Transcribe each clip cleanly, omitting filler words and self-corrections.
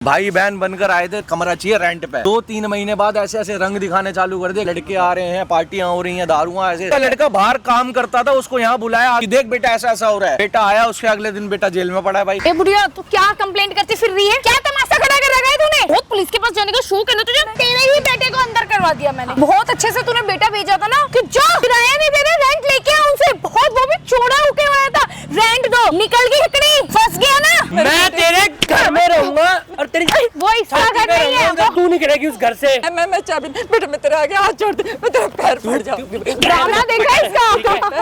भाई बहन बनकर आए थे कमराची रेंट पे। 2-3 महीने बाद ऐसे ऐसे रंग दिखाने चालू कर दिए। लड़के आ रहे हैं, पार्टियां हो रही हैं, दारुआं ऐसे। लड़का बाहर काम करता था, उसको यहाँ बुलाया कि देख बेटा ऐसा ऐसा हो रहा है। बेटा आया, उसके अगले दिन बेटा जेल में पड़ा है। भाई ए बुढ़िया, तू क्या कंप्लेंट करती फिर रही है? क्या तमाशा खड़ा कर रखा है तूने? बहुत पुलिस के पास जाने का शौक है ना तुझे? तेरे ही बेटे को अंदर करवा दिया मैंने। बहुत अच्छे से तूने बेटा भेजा था ना कि जा किराया नहीं दे रहे, रेंट लेके आ उनसे। बहुत वो भी चोड़ा होके आया था, रेंट दो। निकल गई हिकड़ी, फंस गया ना। मैं तेरे घर में रहूंगा और तेरी वो इसका घर नहीं है। तू नहीं करेगी उस घर से। मैं चाबी बेटा, मैं तेरे आगे हाथ जोड़ दे, मैं तेरा पैर पड़ जाऊंगी। ड्रामा देखा इसका?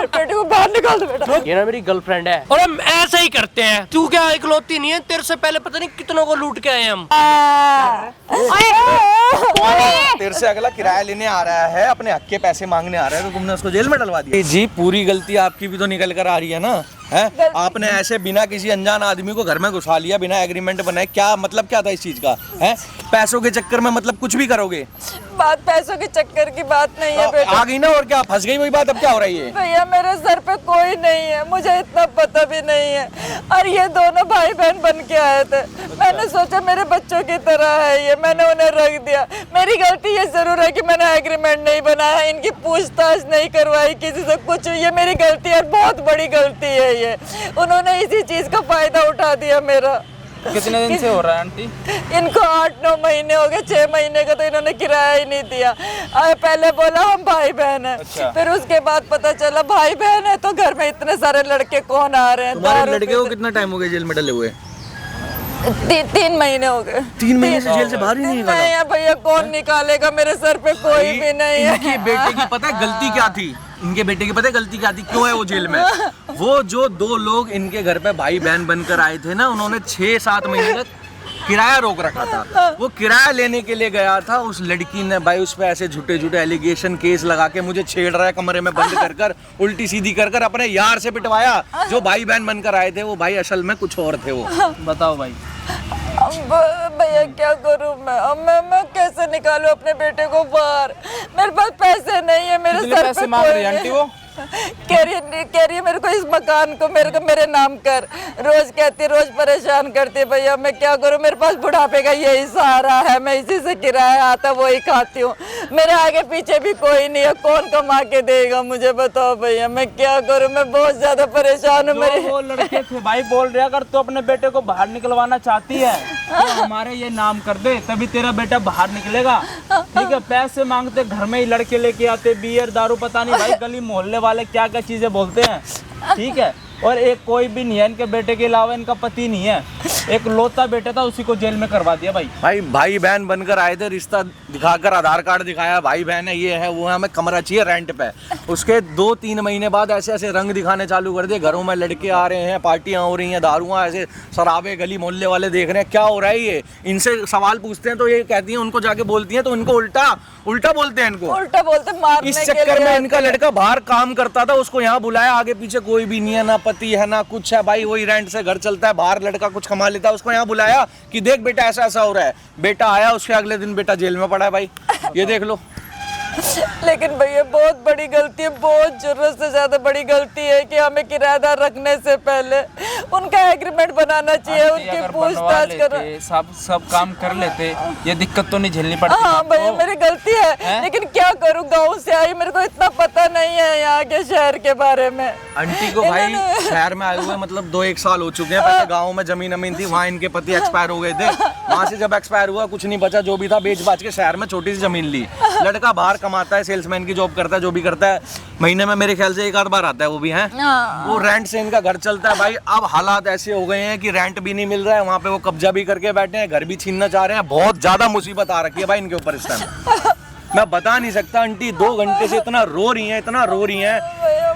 बेटे को बाहर निकाल दो बेटा। ये ना मेरी गर्लफ्रेंड है और हम ऐसे ही करते हैं। तू क्या इकलौती नहीं है? तेरे से पहले पता नहीं कितनों को लूट के आए हम। तेरे से अगला किराया लेने आ रहा है, अपने हक के पैसे मांगने आ रहा है, तो तुमने उसको जेल में डलवा दिया। जी पूरी गलती आपकी भी तो निकल कर आ रही है ना। है आपने ऐसे बिना किसी अनजान आदमी को घर में घुसा लिया, बिना एग्रीमेंट बनाए। क्या मतलब क्या था इस चीज का? है पैसों के चक्कर में मतलब कुछ भी करोगे? बात पैसों के चक्कर की बात नहीं है बेटा। आ गई ना, और क्या फंस गई वही बात। अब क्या हो रही है? भैया मेरे सर पे कोई नहीं है, मुझे इतना पता भी नहीं है। और ये दोनों भाई बहन बन के आए थे। मैंने सोचा मेरे बच्चों की तरह है ये, मैंने उन्हें रख दिया। मेरी गलती ये जरूर है कि मैंने एग्रीमेंट नहीं बनाया, इनकी पूछताछ नहीं करवाई किसी से कुछ। ये मेरी गलती है, बहुत बड़ी गलती है ये। उन्होंने इसी चीज का फायदा उठा दिया मेरा। कितने दिन से हो रहा है आंटी? इनको 8-9 महीने हो गए। 6 महीने का तो इन्होंने किराया ही नहीं दिया। पहले बोला हम भाई बहन है। अच्छा। फिर उसके बाद पता चला भाई बहन है तो घर में इतने सारे लड़के कौन आ रहे हैं। तुम्हारे लड़के को कितना टाइम हो गया जेल में डले हुए? 3 महीने हो गए। 3 महीने से जेल से बाहर ही नहीं निकाला? नहीं है भैया, कौन निकालेगा? मेरे सर पे कोई भी नहीं है। इनके बेटे की पता है गलती क्या थी? इनके बेटे की पता है गलती क्या थी? क्यों है वो जेल में? वो जो 2 लोग इनके घर पे भाई बहन बनकर आए थे ना, उन्होंने 6-7 महीने तक किराया रोक रखा था। वो किराया लेने के लिए गया था, उस लड़की ने भाई उस पे ऐसे झूठे झूठे एलिगेशन केस लगा के मुझे छेड़ रहा है, कमरे में बंद कर कर उल्टी सीधी कर कर अपने यार से पिटवाया। जो भाई बहन बनकर आए थे वो भाई असल में कुछ और थे। वो बताओ भाई। भैया क्या करूं मैं? अब मैं कैसे निकालूं अपने बेटे को बाहर? मेरे पास पैसे नहीं है, मेरे सर पैसे पे मांग कोई रही है आंटी वो? कह रही है मेरे को इस मकान को मेरे नाम कर। रोज कहती, रोज परेशान करती है। भैया मैं क्या करूं? मेरे पास बुढ़ापे का यही सहारा है, मैं इसी से किराया आता वही खाती हूँ। मेरे आगे पीछे भी कोई नहीं है, कौन कमा के देगा मुझे? बताओ भैया मैं क्या करूं? मैं बहुत ज्यादा परेशान हूँ। मेरे वो लड़के थे भाई बोल रहे अगर तू अपने बेटे को बाहर निकलवाना चाहती है तो हमारे ये नाम कर दे, तभी तेरा बेटा बाहर निकलेगा। ठीक है? पैसे मांगते, घर में ही लड़के लेके आते, बियर दारू पता नहीं भाई गली मोहल्ले वाले क्या क्या चीजें बोलते हैं। ठीक है? और एक कोई भी नहीं है इनके बेटे के अलावा, इनका पति नहीं है। एक लौता बेटा था, उसी को जेल में करवा दिया भाई। भाई बहन बनकर आए थे, रिश्ता दिखाकर आधार कार्ड दिखाया, भाई बहन है, ये है वो है, हमें कमरा चाहिए रेंट पे। उसके 2-3 महीने बाद ऐसे ऐसे रंग दिखाने चालू कर दिए। घरों में लड़के आ रहे हैं, पार्टियां हो रही हैं, दारुआं ऐसे, शराबे गली मोहल्ले वाले देख रहे हैं। क्या हो रहा है ये? इनसे सवाल पूछते हैं तो ये कहती हैं, उनको जाके बोलती हैं तो इनको उल्टा बोलते हैं। इनको उल्टा बोलते, मारने इस चक्कर में इनका लड़का बाहर काम करता था, उसको यहाँ बुलाया, आगे पीछे कोई भी नहीं है, ना पति है ना कुछ है। भाई वही रेंट से घर चलता है, बाहर लड़का कुछ कमा लेता है, उसको यहाँ बुलाया कि देख बेटा ऐसा ऐसा हो रहा है। बेटा आया, उसके अगले दिन बेटा जेल में पड़ा है। भाई ये देख लो। लेकिन भैया बहुत बड़ी गलती है, बहुत जरूरत से ज्यादा बड़ी गलती है कि हमें किराएदार रखने से पहले उनका एग्रीमेंट बनाना चाहिए, उनकी पूछताछ कर सब काम कर लेते, ये दिक्कत तो नहीं झेलनी पड़ती। हाँ भैया मेरी गलती है, लेकिन क्या करूँ? गाँव से आई, मेरे को इतना पता नहीं है यहाँ के शहर के बारे में। आंटी को भाई शहर में आए हुए मतलब 2-1 साल हो चुके हैं। पहले गाँव में जमीन थी, वहाँ इनके पति एक्सपायर हो गए थे। वहाँ से जब एक्सपायर हुआ कुछ नहीं बचा, जो भी था बेच बाच के शहर में छोटी सी जमीन ली। लड़का बाहर कमाता है, सेल्समैन की जॉब करता है, जो भी करता है, महीने में मेरे ख्याल से 1-8 बार आता है, वो भी है। वो रेंट से इनका घर चलता है। भाई अब हालात ऐसे हो गए हैं कि रेंट भी नहीं मिल रहा है, वहाँ पे वो कब्जा भी करके बैठे हैं, घर भी छीनना चाह रहे हैं। बहुत ज्यादा मुसीबत आ रखी है भाई इनके ऊपर इस टाइम। मैं बता नहीं सकता। आंटी 2 घंटे से इतना रो रही हैं,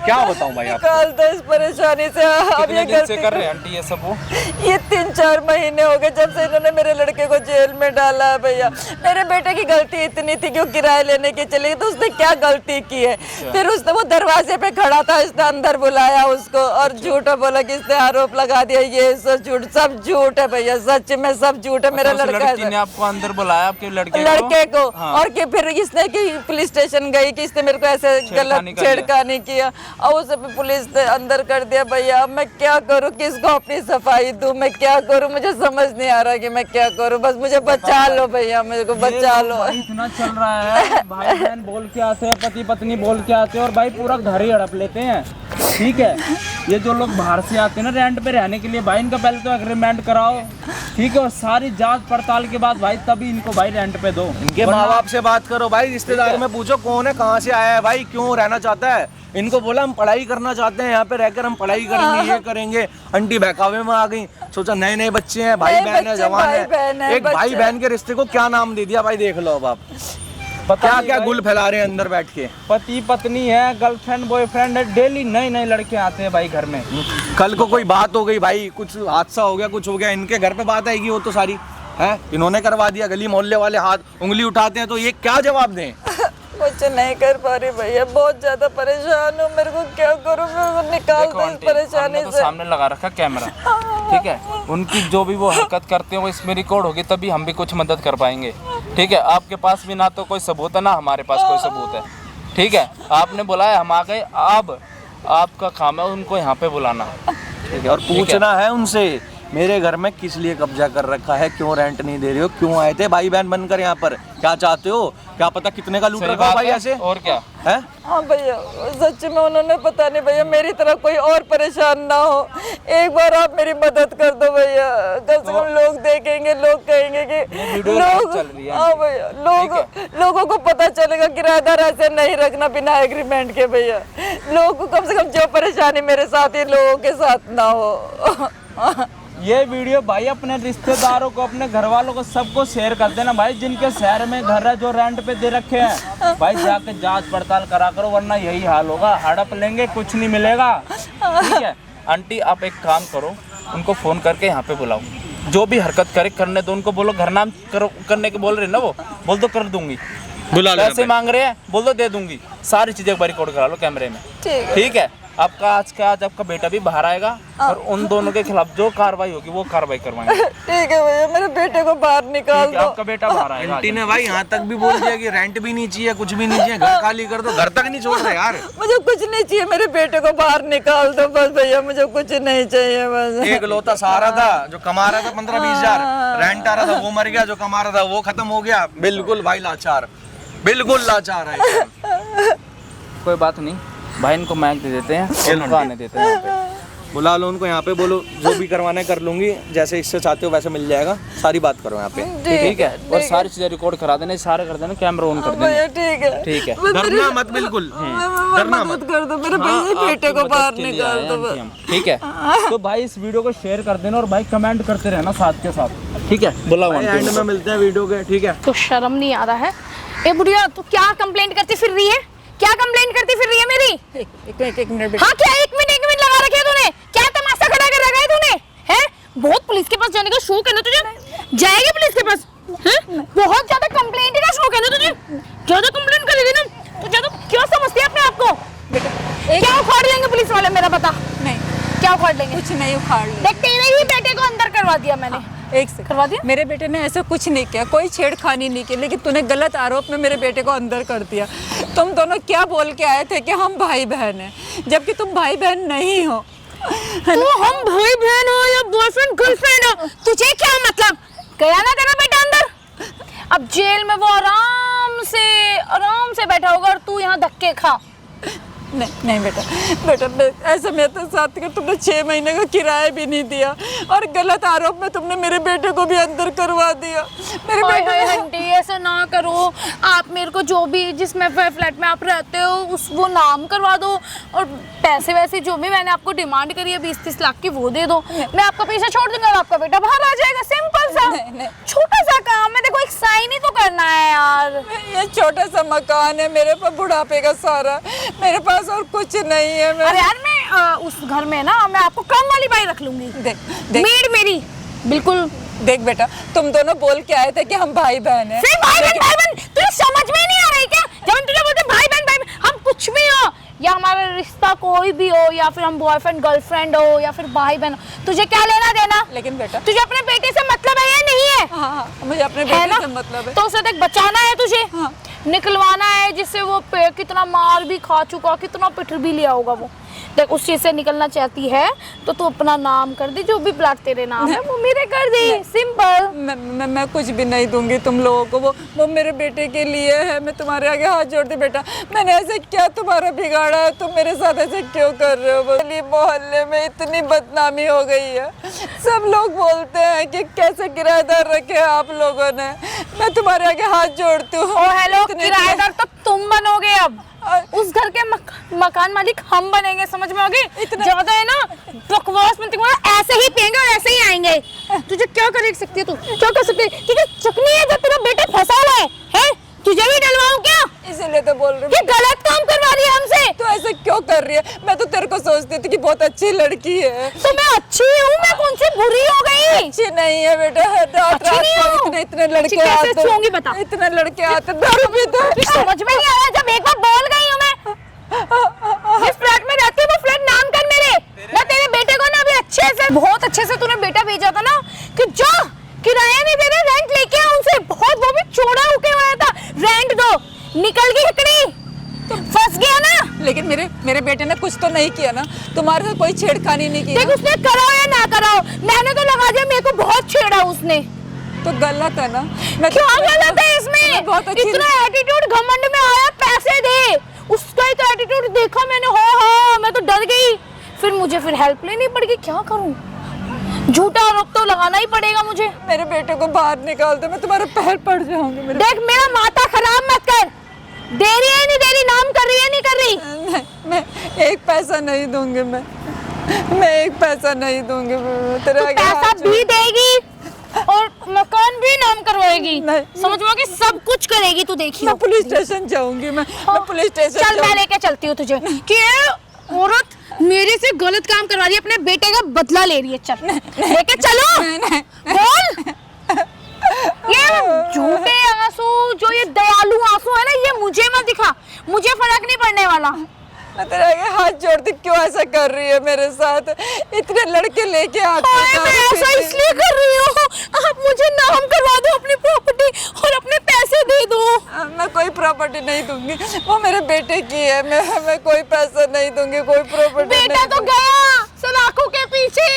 क्या बताऊं भाई आपको? निकाल दो इस परेशानी से। अब ये कितने दिन से कर रहे हैं आंटी ये सब? वो ये 3-4 महीने हो गए जब से इन्होंने मेरे लड़के को जेल जेल में डाला है भैया। मेरे बेटे की गलती इतनी थी कि वो किराए लेने के चले गए, तो उसने क्या गलती की है? फिर उसने वो दरवाजे पे खड़ा था, इसने अंदर बुलाया उसको और झूठा बोला कि इसने आरोप लगा दिया, ये सब झूठ है भैया, सच में सब झूठ है। मेरा लड़का ने आपको अंदर बुलाया, आपके लड़के को हाँ। और कि फिर इसने कि पुलिस स्टेशन गई कि इसने मेरे को ऐसे गलत छेड़खानी किया और उसे पुलिस ने अंदर कर दिया। भैया मैं क्या करूं, किसको अपनी सफाई दूं, मैं क्या करूं, मुझे समझ नहीं आ रहा कि मैं क्या करूं, बस मुझे बचा लो भैया, मेरे को बचा लो। इतना चल रहा है, भाई बहन बोल के आते हैं, पति पत्नी बोल के आते हैं और भाई पूरा घर ही हड़प लेते हैं। ठीक है, ये जो लोग बाहर से आते हैं ना रेंट पे रहने के लिए, भाई इनका पहले तो एग्रीमेंट कराओ, ठीक है, और सारी जांच पड़ताल के बाद भाई तभी इनको भाई रेंट पे दो। इनके माँ बाप से बात करो भाई, रिश्तेदार में पूछो कौन है, कहाँ से आया है भाई, क्यों रहना चाहता है। इनको बोला हम पढ़ाई करना चाहते हैं, यहाँ पे रहकर हम पढ़ाई करेंगे, ये करेंगे। आंटी बहकावे में आ गई, सोचा नए नए बच्चे हैं, भाई बहन है, जवान है, एक भाई बहन के रिश्ते को क्या नाम दे दिया भाई, देख लो अब आप क्या क्या गुल फैला रहे हैं अंदर बैठ के। पति पत्नी है, गर्लफ्रेंड बॉयफ्रेंड है, डेली नए नए लड़के आते हैं भाई घर में। कल को कोई बात हो गई भाई, कुछ हादसा हो गया, कुछ हो गया, इनके घर पे बात आएगी, वो तो सारी है इन्होंने करवा दिया, गली मोहल्ले वाले हाथ उंगली उठाते हैं, तो ये क्या जवाब दें। कुछ नहीं कर पा रही भैया, बहुत ज्यादा परेशान हूँ, मेरे को क्या करूँ, मेरे को निकाल दो इस परेशानी तो से। सामने लगा रखा कैमरा, ठीक है, उनकी जो भी वो हरकत करते हैं वो इसमें रिकॉर्ड होगी, तभी हम भी कुछ मदद कर पाएंगे। ठीक है, आपके पास भी ना तो कोई सबूत है ना हमारे पास कोई सबूत है। ठीक है, आपने बुलाया, हम आ गए, अब आपका काम है उनको यहाँ पे बुलाना, ठीक है, और पूछना है उनसे मेरे घर में किस लिए कब्जा कर रखा है, क्यों रेंट नहीं दे रहे हो, क्यों आए थे भाई बहन बनकर यहाँ पर, क्या चाहते हो, क्या पता कितने का लूट रखा हो भाई ऐसे, और क्या है। हाँ भैया, सच में उन्होंने पता नहीं भैया, मेरी तरह कोई और परेशान ना हो, एक बार आप मेरी मदद कर दो भैया, कम से कम लोग देखेंगे, लोग कहेंगे कि लोग, हाँ भैया, लोगों को पता चलेगा किराएदार ऐसे नहीं रखना बिना एग्रीमेंट के भैया, लोगों को कम से कम जो परेशानी मेरे साथ ही लोगों के साथ ना हो। ये वीडियो भाई अपने रिश्तेदारों को, अपने घर वालों को, सबको शेयर कर देना भाई, जिनके शहर में घर है जो रेंट पे दे रखे हैं, भाई जाके जांच पड़ताल करा करो, वरना यही हाल होगा, हड़प लेंगे, कुछ नहीं मिलेगा। ठीक है आंटी, आप एक काम करो, उनको फोन करके यहाँ पे बुलाओ, जो भी हरकत करे करने दो, उनको बोलो घर नाम करने के बोल रहे ना, वो बोल दो कर दूंगी, पैसे मांग रहे हैं बोल दो दे दूंगी, सारी चीजें एक बार रिकॉर्ड करा लो कैमरे में। ठीक है, आपका आज आपका बेटा भी बाहर आएगा और उन दोनों के खिलाफ जो कार्रवाई होगी वो कार्रवाई करवाएंगे। ठीक है भैया, मेरे बेटे को बाहर निकाल दो। आपका बेटा बाहर आएगा। आंटी ने भाई यहाँ तक भी बोल दिया कि रेंट भी नहीं चाहिए, कुछ भी नहीं चाहिए, घर खाली कर दो, घर तक नहीं छोड़ रहे यार। मुझे कुछ नहीं चाहिए, मेरे बेटे को बाहर निकाल दो बस भैया, मुझे कुछ नहीं चाहिए बस। एक लौता सहारा था जो कमा रहा था 15-20 हजार, रेंट आ रहा था वो मर गया, जो कमा रहा था वो खत्म हो गया, बिल्कुल भाई लाचार, बिल्कुल लाचार है। कोई बात नहीं भाई, इनको माइक दे देते हैं, उनको आने देते हैं यहाँ पे। बुला लो उनको यहाँ पे, बोलो जो भी करवाना है कर लूंगी, जैसे इससे चाहते हो वैसे मिल जाएगा, सारी बात करो यहाँ पे। ठीक है, और सारी चीजें रिकॉर्ड करा देना, सारे कर देना, कैमरा ऑन कर देना। ठीक है, ठीक है, डरना मत, बिल्कुल डरना मत, कर दो मेरे बेटे को बाहर निकाल दो। ठीक है, तो भाई इस वीडियो को शेयर कर देना और भाई कमेंट करते रहना साथ के साथ। ठीक है, बुलाओ, एंड में मिलते हैं वीडियो के। ठीक है, तो शर्म नहीं आ रहा है? ए बुढ़िया, तू क्या कंप्लेंट करती फिर रही है, क्या कंप्लेंट करती फिर रही है मेरी? एक मिनट। हाँ क्या एक मिनट लगा रखे है तूने, क्या तमाशा खड़ा कर रखा है तूने, हैं? बहुत पुलिस के पास जाने का शौक है ना तुझे, जाएगी पुलिस के पास, हैं? बहुत ज्यादा कंप्लेंट का शौक है ना तुझे, ज्यादा कंप्लेंट करेगी ना तो ज्यादा, क्यों समझती है अपने आप को? क्या उखाड़ लेंगे पुलिस वाले, मेरा बता। नहीं, क्या उखाड़ लेंगे? कुछ नहीं उखाड़ ले। देख तेरे ही बेटे को अंदर करवा दिया मैंने। एक से करवा दिया? मेरे बेटे ने ऐसा कुछ नहीं किया, कोई छेड़खानी नहीं की, लेकिन तूने गलत आरोप में मेरे बेटे को अंदर कर दिया। तुम दोनों क्या बोल के आए थे कि हम भाई बहन हैं, जबकि तुम भाई बहन नहीं हो। तो हम भाई बहन हो या बॉयफ्रेंड गर्लफ्रेंड हो, तुझे क्या मतलब? गया ना तेरा बेटा अंदर, अब जेल में वो आराम से बैठा होगा और तू यहाँ धक्के खा। नहीं बेटा ऐसा मेरे तो साथ कर, तुमने 6 महीने का किराया भी नहीं दिया और गलत आरोप में तुमने मेरे बेटे को भी अंदर करवा दिया। मेरे बेटे आंटी ऐसा ना करो, आप मेरे को जो भी जिसमें फ्लैट में आप रहते हो उस वो नाम करवा दो और पैसे वैसे जो भी मैंने आपको डिमांड करी है 20-30 लाख की वो दे दो, मैं आपका पीछे छोड़ दूंगा और आपका बेटा बाहर आ जाएगा। सिंपल सा छोटा सा काम है, देखो एक साइन ही तो करना है यार। ये छोटा सा मकान है, मेरे पास बुढ़ापे का सारा, मेरे पास और कुछ नहीं है। अरे यार मैं उस घर में ना मैं आपको काम वाली बाई रख लूंगी, मेड मेरी बिल्कुल देख बेटा, तुम दोनों बोल के आए थे कि हम भाई बहन हैं। फिर भाई बहन तुझे समझ में नहीं आ रही क्या? जब हम तुझे बोलते भाई बहन हम कुछ भी हो, या हमारा रिश्ता कोई भी हो, या फिर हम बॉयफ्रेंड गर्लफ्रेंड हो, या फिर भाई बहन, तुझे क्या लेना देना? लेकिन बेटा, तुझे अपने बेटे से मतलब है या नहीं है? हाँ, मुझे अपने है बेटे ना? से मतलब है। तो उसे तक बचाना है तुझे, हाँ। निकलवाना है, जिससे वो कितना मार भी खा चुका, कितना पिट भी लिया होगा वो। देख उस चीज से निकलना चाहती है तो तू अपना नाम कर दे, जो भी प्लाट तेरे नाम है वो मेरे कर दे, सिंपल। मैं कुछ भी नहीं दूंगी तुम लोगों को, वो मेरे बेटे के लिए है। मैं तुम्हारे आगे हाथ जोड़ती बेटा, मैंने ऐसे क्या तुम्हारा बिगाड़ा है, तुम मेरे साथ ऐसे क्यों कर रहे हो? बोली मोहल्ले में इतनी बदनामी हो गई है, सब लोग बोलते हैं कि कैसे किराएदार रखे आप लोगों ने। मैं तुम्हारे आगे हाथ जोड़ती हूँ। ओ हेलो, किराएदार तो तुम बनोगे अब, उस घर के मकान मालिक हम बनेंगे, समझ में आ गई? ज्यादा है ना बकवास में, ऐसे ही पिएंगे और ऐसे ही आएंगे। तुझे क्या कर सकती है, तू क्या कर सकती है? तुझे चकनी है जब तेरा बेटा फंसा हुआ है? तुझे भी डलवाऊं क्या? इसीलिए तो बोल रही हूँ। ये गलत काम करवा रही है हमसे। तो ऐसे क्यों कर रही है? मैं तो तेरे को सोचती थी कि बहुत अच्छी लड़की है। तो मैं अच्छी हूँ, मैं कौन सी बुरी हो गई? अच्छी नहीं है बेटा, रात को इतने लड़के आते, बता इतने लड़के आते दारू पीते। समझ में नहीं आया, जब एक बार बोल गई हूँ मैं। जिस फ्लैट में रहती हूँ वो फ्लैट नाम कर मेरे, मैं तेरे बेटे को ना अभी अच्छे से, बहुत अच्छे से तूने बेटा भेजा था ना कि जा किराया नहीं दे रहे, रेंट लेके आ उनसे, बहुत वो भी चौड़ा होके आया था, रेंट दो, निकल गई हिकड़ी, तो फंस गया ना। लेकिन मेरे बेटे ने कुछ तो नहीं किया ना, तुम्हारे साथ कोई छेड़खानी नहीं की। देख उसने कराओ या ना कराओ, मैंने तो लगा दिया, मेरे को बहुत छेड़ा उसने। तो गलत है ना? क्या गलत है इसमें? बहुत अच्छी, इतना एटीट्यूड घमंड में आया, पैसे दे, उसका ही तो एटीट्यूड देखा मैंने। हाँ मैं तो डर गई, फिर मुझे हेल्प लेनी पड़ गई, क्या करूं? झूठा आरोप तो लगाना ही पड़ेगा मुझे। मेरे बेटे को बाहर निकाल दो, मैं तुम्हारे पैर पड़ जाऊंगी। देख मेरा माथा खराब मत कर, दे रही है नहीं दे रही, नाम कर रही है नहीं कर रही? मैं एक पैसा नहीं दूंगी, मैं एक पैसा नहीं दूंगी। तेरे आगे पैसा भी देगी और मकान भी नाम करवाएगी, समझ में आ गई? सब कुछ करेगी, तू देखी। मैं पुलिस स्टेशन जाऊंगी, मैं पुलिस स्टेशन। चल मैं लेके चलती हूँ तुझे, कि औरत मेरे से गलत काम करवा रही है, अपने बेटे का बदला ले रही है। चल लेके चलो। बोल, ये झूठे आंसू, जो ये दयालु आंसू है ना, ये मुझे मत दिखा, मुझे फर्क नहीं पड़ने वाला। मैं तेरे आगे हाथ जोड़ती, क्यों ऐसा कर रही है मेरे साथ? इतने लड़के लेके आते हैं। मैं ऐसा इसलिए कर रही हूँ, आप मुझे नाम करवा दो अपनी प्रॉपर्टी और अपने पैसे दे दो। मैं कोई प्रॉपर्टी नहीं दूंगी, वो मेरे बेटे की है। मैं कोई पैसा नहीं दूंगी, कोई प्रॉपर्टी। बेटा तो गया सलाखों के पीछे,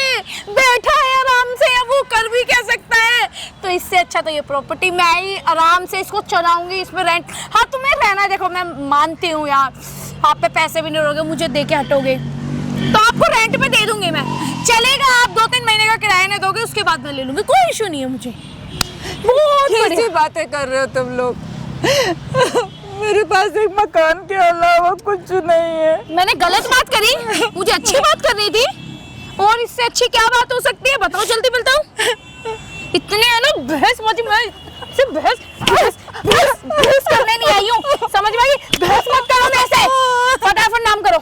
बैठा है आराम से, अब वो कर भी क्या सकता है? तो इससे अच्छा तो ये प्रॉपर्टी मैं ही आराम से इसको चलाऊंगी, इसमें रेंट। हाँ तुम्हें रहना, देखो मैं मानती हूँ यार, आप पे पैसे भी नहीं दोगे, मुझे दे के हटोगे, तो आपको रेंट पे दे दूंगी मैं, चलेगा। आप 2-3 महीने का किराया नहीं दोगे, उसके बाद मैं ले लूंगी, कोई इशू नहीं है मुझे। बहुत कैसी बातें कर रहे हो तुम लोग? मेरे पास एक मकान के अलावा कुछ नहीं है। मैंने गलत बात करी? मुझे अच्छी बात करनी थी, और इससे अच्छी क्या बात हो सकती है? बताओ जल्दी बताओ। इतने है ना बहस मत, मैं सिर्फ बहस करने नहीं आई हूँ, समझ में आई? बहस मत करो मेरे से, फटाफट नाम करो।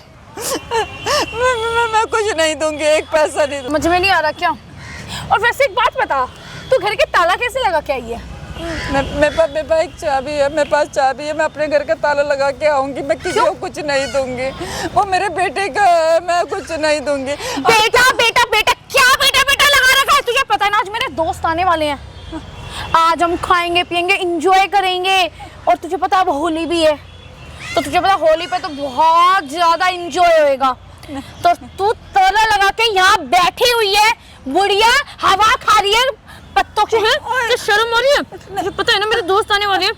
मैं कुछ नहीं दूंगी, एक पैसा नहीं दूंगी। समझ में नहीं आ रहा क्या? और वैसे एक बात बता, तू घर के ताला कैसे लगा के आई है? मेरे पास एक चाबी है, मेरे पास चाबी है, मैं अपने घर का ताला लगा के आऊंगी। मैं किसी को कुछ नहीं दूंगी, वो मेरे बेटे का है, मैं कुछ नहीं दूंगी। बेटा बेटा बेटा क्या बेटा बेटा लगा रखा है? तुझे पता है ना आज मेरे दोस्त आने वाले हैं, आज हम खाएंगे पिएंगे एंजॉय करेंगे, और तुझे पता अब होली भी है, तो तुझे पता होली पे तो बहुत ज्यादा एंजॉय होएगा। तो तू ताला लगा के यहाँ बैठी हुई है, बुढ़िया हवा खा रही है पत्तों की, है तो शर्म आ रही है? तुझे पता है ना मेरे दोस्त आने वाले हैं,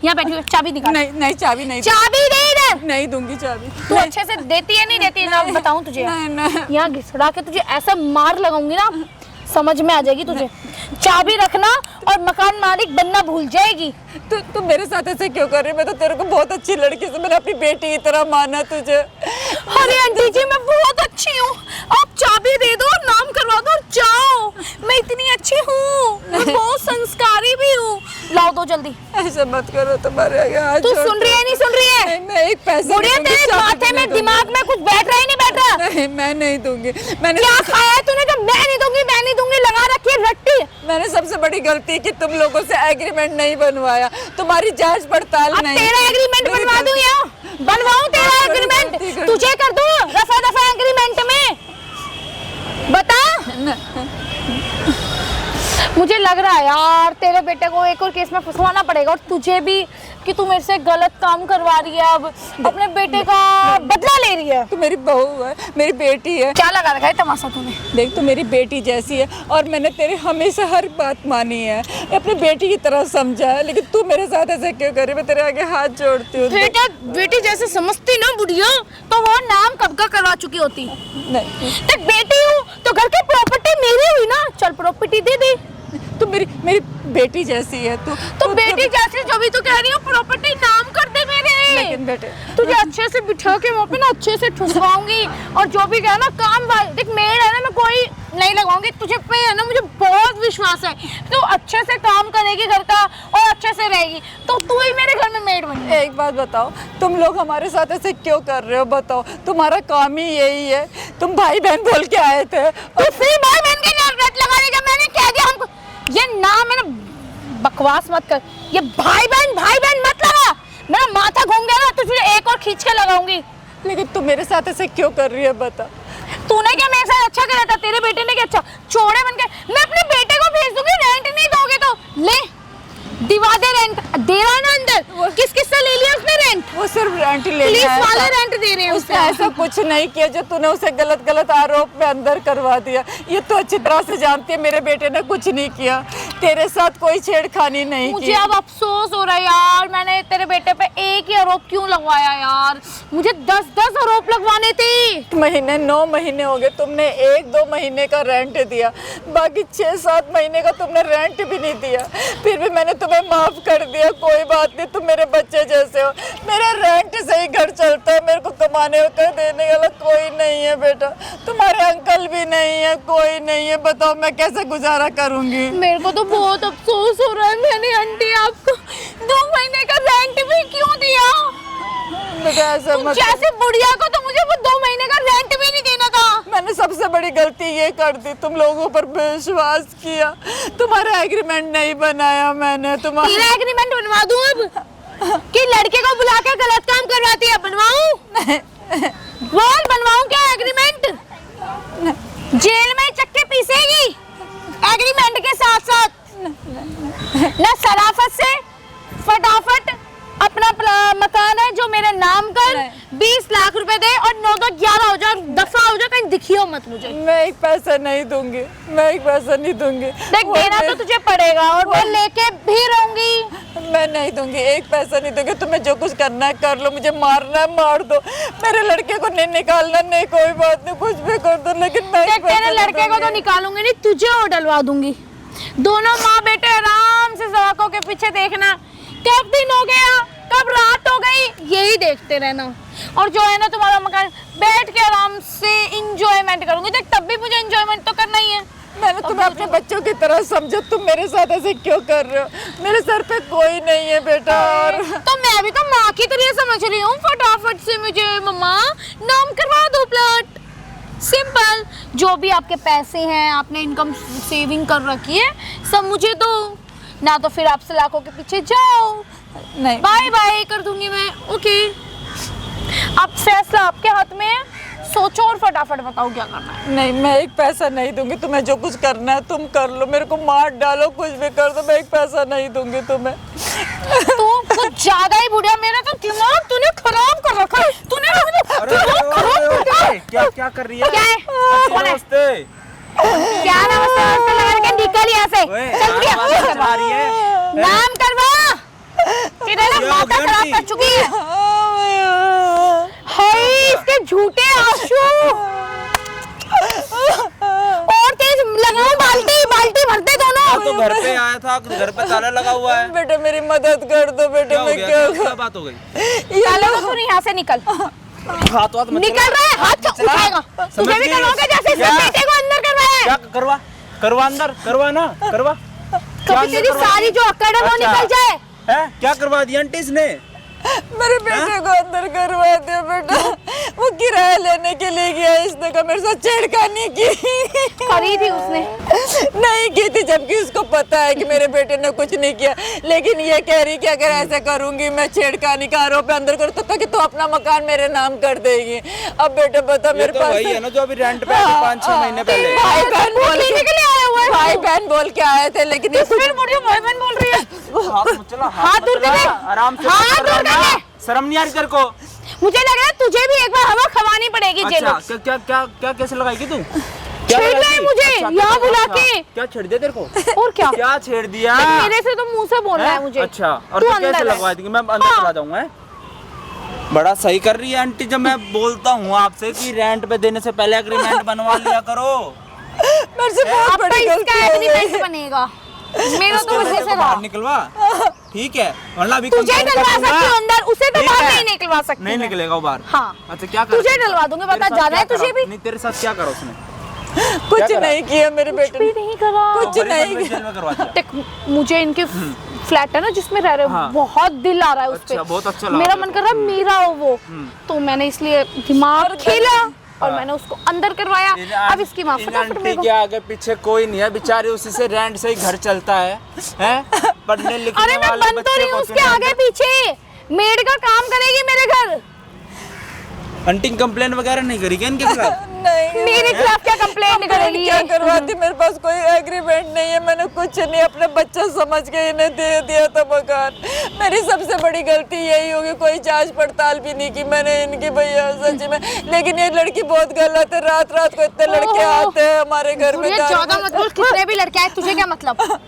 यहाँ बैठी हुई, चाबी दिखा। नहीं चाबी नहीं, चाबी दे इधर। नहीं दूंगी चाबी। तू अच्छे से देती है नहीं देती? ना बताऊं तुझे, यहाँ घिसड़ा के तुझे ऐसा मार लगाऊंगी ना, समझ में आ जाएगी तुझे। चाबी रखना और मकान मालिक बनना भूल जाएगी। तू मेरे साथ ऐसे क्यों कर रही है? मैं तो तेरे को बहुत अच्छी लड़की से, मैंने अपनी बेटी की तरह माना तुझे। अरे आंटी जी मैं बहुत अच्छी हूँ, आप चाबी दे दो, नाम करवा दो और जाओ। मैं इतनी अच्छी हूँ, मैं बहुत संस्कारी भी हूँ, लाओ दो जल्दी। ऐसे मत करो, तुम्हारे आगे हाथ तू जोड़ती सुन रही है नहीं सुन रही है? नहीं, मैं एक पैसा बुढ़िया नहीं दूंगी, तेरे चाबी माथे भी में नहीं दूंगी। दिमाग में कुछ बैठ रहा ही नहीं बैठ रहा? नहीं, मैं नहीं दूंगी। मैंने क्या खाया है तूने जो मैं नहीं दूंगी लगा रखी है रट्टी? मैंने सबसे बड़ी गलती की तुम लोगों से एग्रीमेंट नहीं बनवाया, तुम्हारी जांच पड़ताल अब नहीं। तेरा एग्रीमेंट मेरी बनवा दूं या बनवाऊं तेरा बड़ी एग्रीमेंट? गलती कर- तुझे कर दूं रफा दफा एग्रीमेंट में? बता। मुझे लग रहा है यार तेरे बेटे को एक और केस में फंसवाना पड़ेगा, और तुझे भी, कि तू मेरे से गलत काम करवा रही है, अब अपने बेटे का बदला ले रही है। तू मेरी बहू है, मेरी बेटी है। क्या लगा रखा है तमाशा तूने? देख, तू मेरी बेटी जैसी है और मैंने तेरी हमेशा हर बात मानी है, अपनी बेटी की तरह समझा है, लेकिन तू मेरे साथ ऐसे क्यों कर रही है? मैं तेरे आगे हाथ जोड़ती हूँ। बेटा बेटी जैसे समझती ना बुढ़िया, तो वो नाम कब का करवा चुकी होती। नहीं, देख बेटी हूँ तो घर की प्रॉपर्टी मेरी हुई ना, चल प्रॉपर्टी दे दे। तू मेरी बेटी जैसी है। तो बेटी जैसे जो भी तो कह रही हो प्रॉपर्टी नाम कर दे मेरे। लेकिन बेटे तुझे अच्छे से बिठा के वहाँ पे ना अच्छे से ठुसवाऊंगी, और जो भी कहा ना काम देख मेड है ना, मैं कोई नहीं लगाऊंगी तुझे पे, है ना मुझे बहुत विश्वास है तो अच्छे से काम करेगी घर का और अच्छे से रहेगी, तो तू ही मेरे घर में मेड बनी। एक बात बताओ, तुम लोग हमारे साथ ऐसे क्यों कर रहे हो? बताओ, तुम्हारा काम ही यही है। तुम भाई बहन बोल के आए थे तो फिर भाई बहन के नाम रट लगा देगा? मैंने कह दिया हमको ये नाम है ना, बकवास मत कर, ये भाई बहन मत लगा, मेरा माथा घूम गया ना तो तुझे एक और खींच के लगाऊंगी। लेकिन तुम मेरे साथ ऐसे क्यों कर रही है? बता। तूने क्या मेरे साथ अच्छा करा था? तेरे बेटे ने क्या अच्छा? चोड़े बन के मैं अपने बेटे को भेज दूंगी, रेंट नहीं दोगे तो ले दिवा दे, रेंट दे रहा है ना अंदर। किस किस से ले लिया उसने रेंट? वो सिर्फ रेंट ले पुलिस लिया है। वाले रेंट दे रहे हैं उसने ऐसा कुछ नहीं किया जो तूने उसे गलत आरोप में अंदर करवा दिया। ये तो अच्छी तरह से जानती है मेरे बेटे ने कुछ नहीं किया, तेरे साथ कोई छेड़खानी नहीं की। मुझे अब अफसोस हो रहा है यार, मैंने तेरे बेटे पे एक ही आरोप क्यों लगवाया यार, मुझे 10-10 आरोप लगवाने थे। 9 महीने हो गए, तुमने 1-2 महीने का रेंट दिया, बाकी 6-7 महीने का तुमने रेंट भी नहीं दिया। फिर भी मैंने तुम्हें माफ कर दिया, कोई बात नहीं, तुम मेरे बच्चे जैसे हो। मेरा रेंट से ही घर चलता है, मेरे को कमाने का देने वाला कोई नहीं है बेटा, तुम्हारे अंकल भी नहीं है, कोई नहीं है। बताओ मैं कैसे गुजारा करूंगी? मेरे को तो बहुत अफसोस हो रहा है, मैंने आंटी आपको 2 महीने का रेंट भी क्यों दिया? बेटा ऐसा मत। जैसे बुढ़िया को तो मुझे वो 2 महीने का रेंट भी नहीं देना था। मैंने सबसे बड़ी गलती ये कर दी, तुम लोगों पर विश्वास किया, तुम्हारा एग्रीमेंट नहीं बनाया मैंने। तेरा एग्रीमेंट बनवा दूं अब कि लड़के को बुला के गलत काम करवाती है? बनवाऊं? बोल बनवाऊं क्या एग्रीमेंट? जेल में चक्के पीसेगी एग्रीमेंट के साथ साथ ना, सराफत से फटाफट अपना मकान है जो मेरे नाम कर 20 लाख रुपए दे और 9-11 हो जाओ, दफा हो जाओ, कहीं दिखियो मत मुझे। मैं एक पैसा नहीं दूंगी, मैं एक पैसा नहीं दूंगी। देख देना तो तुझे पड़ेगा और मैं लेके भी रहूंगी। मैं नहीं दूंगी, एक पैसा नहीं दूंगी। तुम्हें जो कुछ करना है कर लो, मुझे मारना है मार दो, मेरे लड़के को नहीं निकालना, नहीं कोई बात नहीं, कुछ भी कर दो, लेकिन मैं एक पैसा तेरे नहीं लड़के को तो दूंगी। निकालूंगी नहीं, तुझे और डलवा दूंगी। दोनों माँ बेटे आराम से सड़कों के पीछे देखना, कब दिन हो गया कब रात हो गई यही देखते रहना, और जो है ना तुम्हारा मकान बैठ के आराम से इंजॉयमेंट करूंगी। देख तब भी मुझे इंजॉयमेंट तो करना ही है। मैंने तुम्हें अपने बच्चों की तरह समझा, तुम मेरे साथ ऐसे क्यों कर रहे हो? मेरे सर पे कोई नहीं है बेटा, और तो मैं भी तो माँ की तरह समझ रही हूँ। फटाफट से मुझे मम्मा नाम करवा दो, प्लॉट सिंपल, जो भी आपके पैसे हैं आपने इनकम सेविंग कर रखी है सब मुझे दो, ना तो फिर आप सलाखों के पीछे जाओ। नहीं, बाय बाय कर दूंगी मैं। ओके अब फैसला आपके हाथ में है, सोचो और फटाफट बताओ क्या करना है। नहीं, मैं एक पैसा नहीं दूंगी। तुम्हें जो कुछ करना है तुम कर लो, मेरे को मार डालो, कुछ भी कर दो, मैं एक पैसा नहीं दूंगी तुम्हें। तू कुछ ज्यादा ही बुढ़िया, मेरा तो दिमाग तूने खराब कर रखा है। तूने दिमाग खराब कर दिया। क्या क्या कर रही है? क्या है? कौन है? नमस्ते। क्या नमस्ते नमस्ते लगा के निकल यहाँ से। ओए, चल नाम गया। चला रही है। नाम करवा, तेरे ना क्या हो माथा गया खराब आंटी? कर चुकी है। हाय इसके झूठे आंसू, और तेज लगाओ, बाल्टी बाल्टी भरते दोनों। तो घर पे आया था, घर पे ताला लगा हुआ है। बेटा मेरी मदद कर दो बेटा, क्या हो मैं गया? क्या क्या बात हो गई? चलो तू यहाँ से निकल। हाथ वाथ मत निकल रहा है, हाथ उठाएगा। तुझे भी करवाओगे जैसे इसके क्या? बेटे को अंदर करवाया है। क्या करवा अंदर करवा ना करवा तो फिर तेरी सारी जो अकड़ है वो निकल जाए। है क्या करवा दिया आंटी इसने? मेरे बेटे को अंदर करवा दिया बेटा। वो किराया लेने के लिए गया, इसने कहा मेरे साथ छेड़खानी की। करी थी उसने? नहीं की थी, जबकि उसको पता है कि मेरे बेटे ने कुछ नहीं किया, लेकिन ये कह रही कि अगर ऐसे करूंगी मैं छेड़खानी का आरोप अंदर करूँ तो कि तू अपना मकान मेरे नाम कर देगी। अब बेटे बता मेरे पास वही है ना जो अभी रेंट पे 5-6 महीने पहले भाई बहन बोल के लिए आया हुआ है। भाई बहन बोल के आए थे, लेकिन ये फिर मुझे भाई बहन बोल रही है। हाथ दूर कर ले, आराम से हाथ दूर कर ले। शर्म नहीं आ रही तेरे को? मुझे लग रहा है तुझे भी एक बार हवा खवानी पड़ेगी जेल में। अच्छा क्या क्या क्या कैसे लगाएगी तू? छेड़ रहा है मुझे यहाँ बुला के। क्या छेड़ दिया तेरे को? और क्या क्या छेड़ दिया? मेरे से तो मुंह से बोल रहा है मुझे। अच्छा और तू तू अंदर कैसे है। लगवा देंगे? मैं अंदर चला जाऊंगा। बड़ा सही कर रही है आंटी, जब मैं बोलता हूँ आपसे कि रेंट पे देने से पहले एग्रीमेंट बनवा लिया करो। मेरे से बहुत अब तो बड़ी गलती इसका हो गई। एग्रीमेंट बनेगा। मेरा तो वैसे से रहा। बाहर निकलवा, ठीक है? वरना अभी तुझे कंप्लेंट डलवा करूंगा। सकती हूँ अंदर, उसे तो ठीक बाहर है। नहीं निकलवा सकती। नहीं मैं। निकलेगा वो बाहर। हाँ। अच्छा क्या कर? तुझे डलवा दूंगे, बता जाना है तुझे भी। नहीं तेरे साथ क्या करो उसने? कुछ नहीं किया मेरे बेटे भी ने, नहीं करा। कुछ नहीं किया। जेल में करवा दिया। देख मुझे इनके फ्लैट है ना जिसमें रह रहे हो, हाँ। बहुत दिल आ रहा है उस पे। अच्छा, बहुत अच्छा लगा मेरा तेरे मन कर रहा है मेरा हो वो, तो मैंने इसलिए दिमाग खेला और हाँ। मैंने उसको अंदर करवाया। अब इसकी माँ फटाफट आंटी मेरे को। के आगे पीछे कोई नहीं है, बेचारी उसी से रेंट से ही घर चलता है। हैं? पढ़ने लिखने अरे मैं वाले बन तो बच्चे रही हूँ को उसके आगे पीछे, मेड का काम करेगी मेरे घर। आंटी कंप्लेन वगैरह नहीं करी क्या इनके खिलाफ? नहीं मेरे खिलाफ क्या कंप्लेंट करेगी? क्या करवाती, मेरे पास कोई एग्रीमेंट नहीं है, मैंने कुछ नहीं, अपने बच्चा समझ के इन्हें दे दिया था मकान। मेरी सबसे बड़ी गलती यही होगी, कोई जांच पड़ताल भी नहीं की मैंने इनकी भैया सच में। लेकिन ये लड़की बहुत गलत है, रात रात को इतने लड़के आते हैं हमारे घर में। ज्यादा मत बोल, कितने भी लड़के आए तुझे क्या मतलब?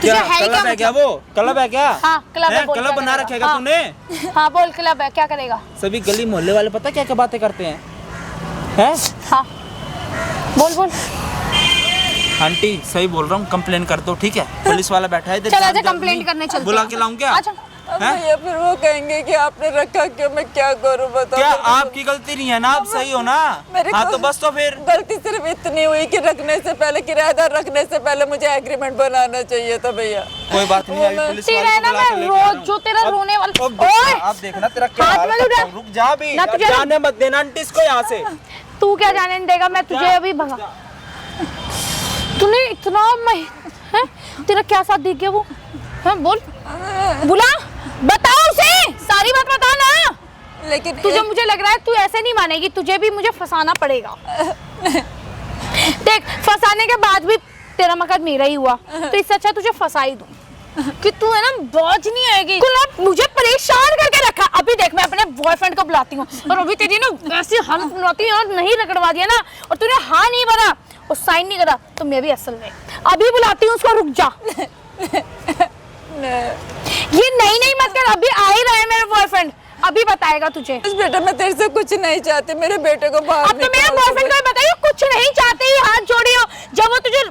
क्या तुझे है ही क्लब है क्या? वो क्लब है क्या? हाँ, क्लब है, हैं? बोल क्लब क्या बना करेगा? रखेगा हाँ। तूने? हाँ बोल, क्लब है, क्या करेगा? सभी गली मोहल्ले वाले पता क्या क्या बातें करते हैं? हैं? हाँ बोल बोल। आंटी सही बोल रहा हूँ, कंप्लेन कर दो, ठीक है? पुलिस वाला बैठा है इधर। चल आजा, जान- कंप्लेंट करने चलते बुला हैं। के लाऊं क्या? आजा। भैया फिर वो कहेंगे कि आपने रखा क्यों, मैं क्या करूं बताओ। क्या मेरे को- आपकी गलती नहीं है ना? आप सही हो ना? मेरे हाँ को- तो बस तो फिर गलती सिर्फ इतनी हुई कि रखने से पहले, किराएदार रखने से पहले मुझे एग्रीमेंट बनाना चाहिए था भैया। कोई बात नहीं, अभी पुलिस तेरा वाले है को ना, बुला के मैं लेके आ रहा रोज हूँ। जो तेरा रोने वाला। अब ओए आप देखना तेरा क्या हाथ हाल मत करता उठा। हूँ। रुक जा भी, ना अब तुझे- जाने मत देना आंटी इसको यहाँ से। तू क्या जाने देगा, मैं तुझे क्या? अभी भगा। तूने इतना हैं? तेरा क्या साथ दिख गया वो? हैं बोल, बुला, बताओ उसे, सारी बात बता ना। लेकिन तुझे मुझे लग रहा है तू ऐसे नहीं मानेगी, तुझे भी मुझे फंसाना पड़ेगा। देख फंसाने के बाद भी तेरा मकसद मेरा ही हुआ, तो इससे अच्छा तुझे फंसा ही दूं कि तू है ना बाज नहीं आएगी। तू ना मुझे परेशान करके रखा। अभी देख मैं अपने बॉयफ्रेंड को बुलाती हूँ और अभी तेरी ना ऐसी हालत बुलाती हूँ और नहीं रगड़वा दिया ना और तूने हाँ नहीं भरा और साइन नहीं करा तो मैं भी असल में अभी बुलाती हूँ उसको। रुक जा। ये नहीं मत कर, अभी आ ही रहा है मेरा बॉयफ्रेंड, अभी बताएगा तुझे। बेटा मैं तेरे से कुछ नहीं चाहती, मेरे बेटे को बाहर अब तो मेरे बॉयफ्रेंड को बताइए कुछ नहीं चाहते ही हाथ जोड़ी हो। जब वो तुझे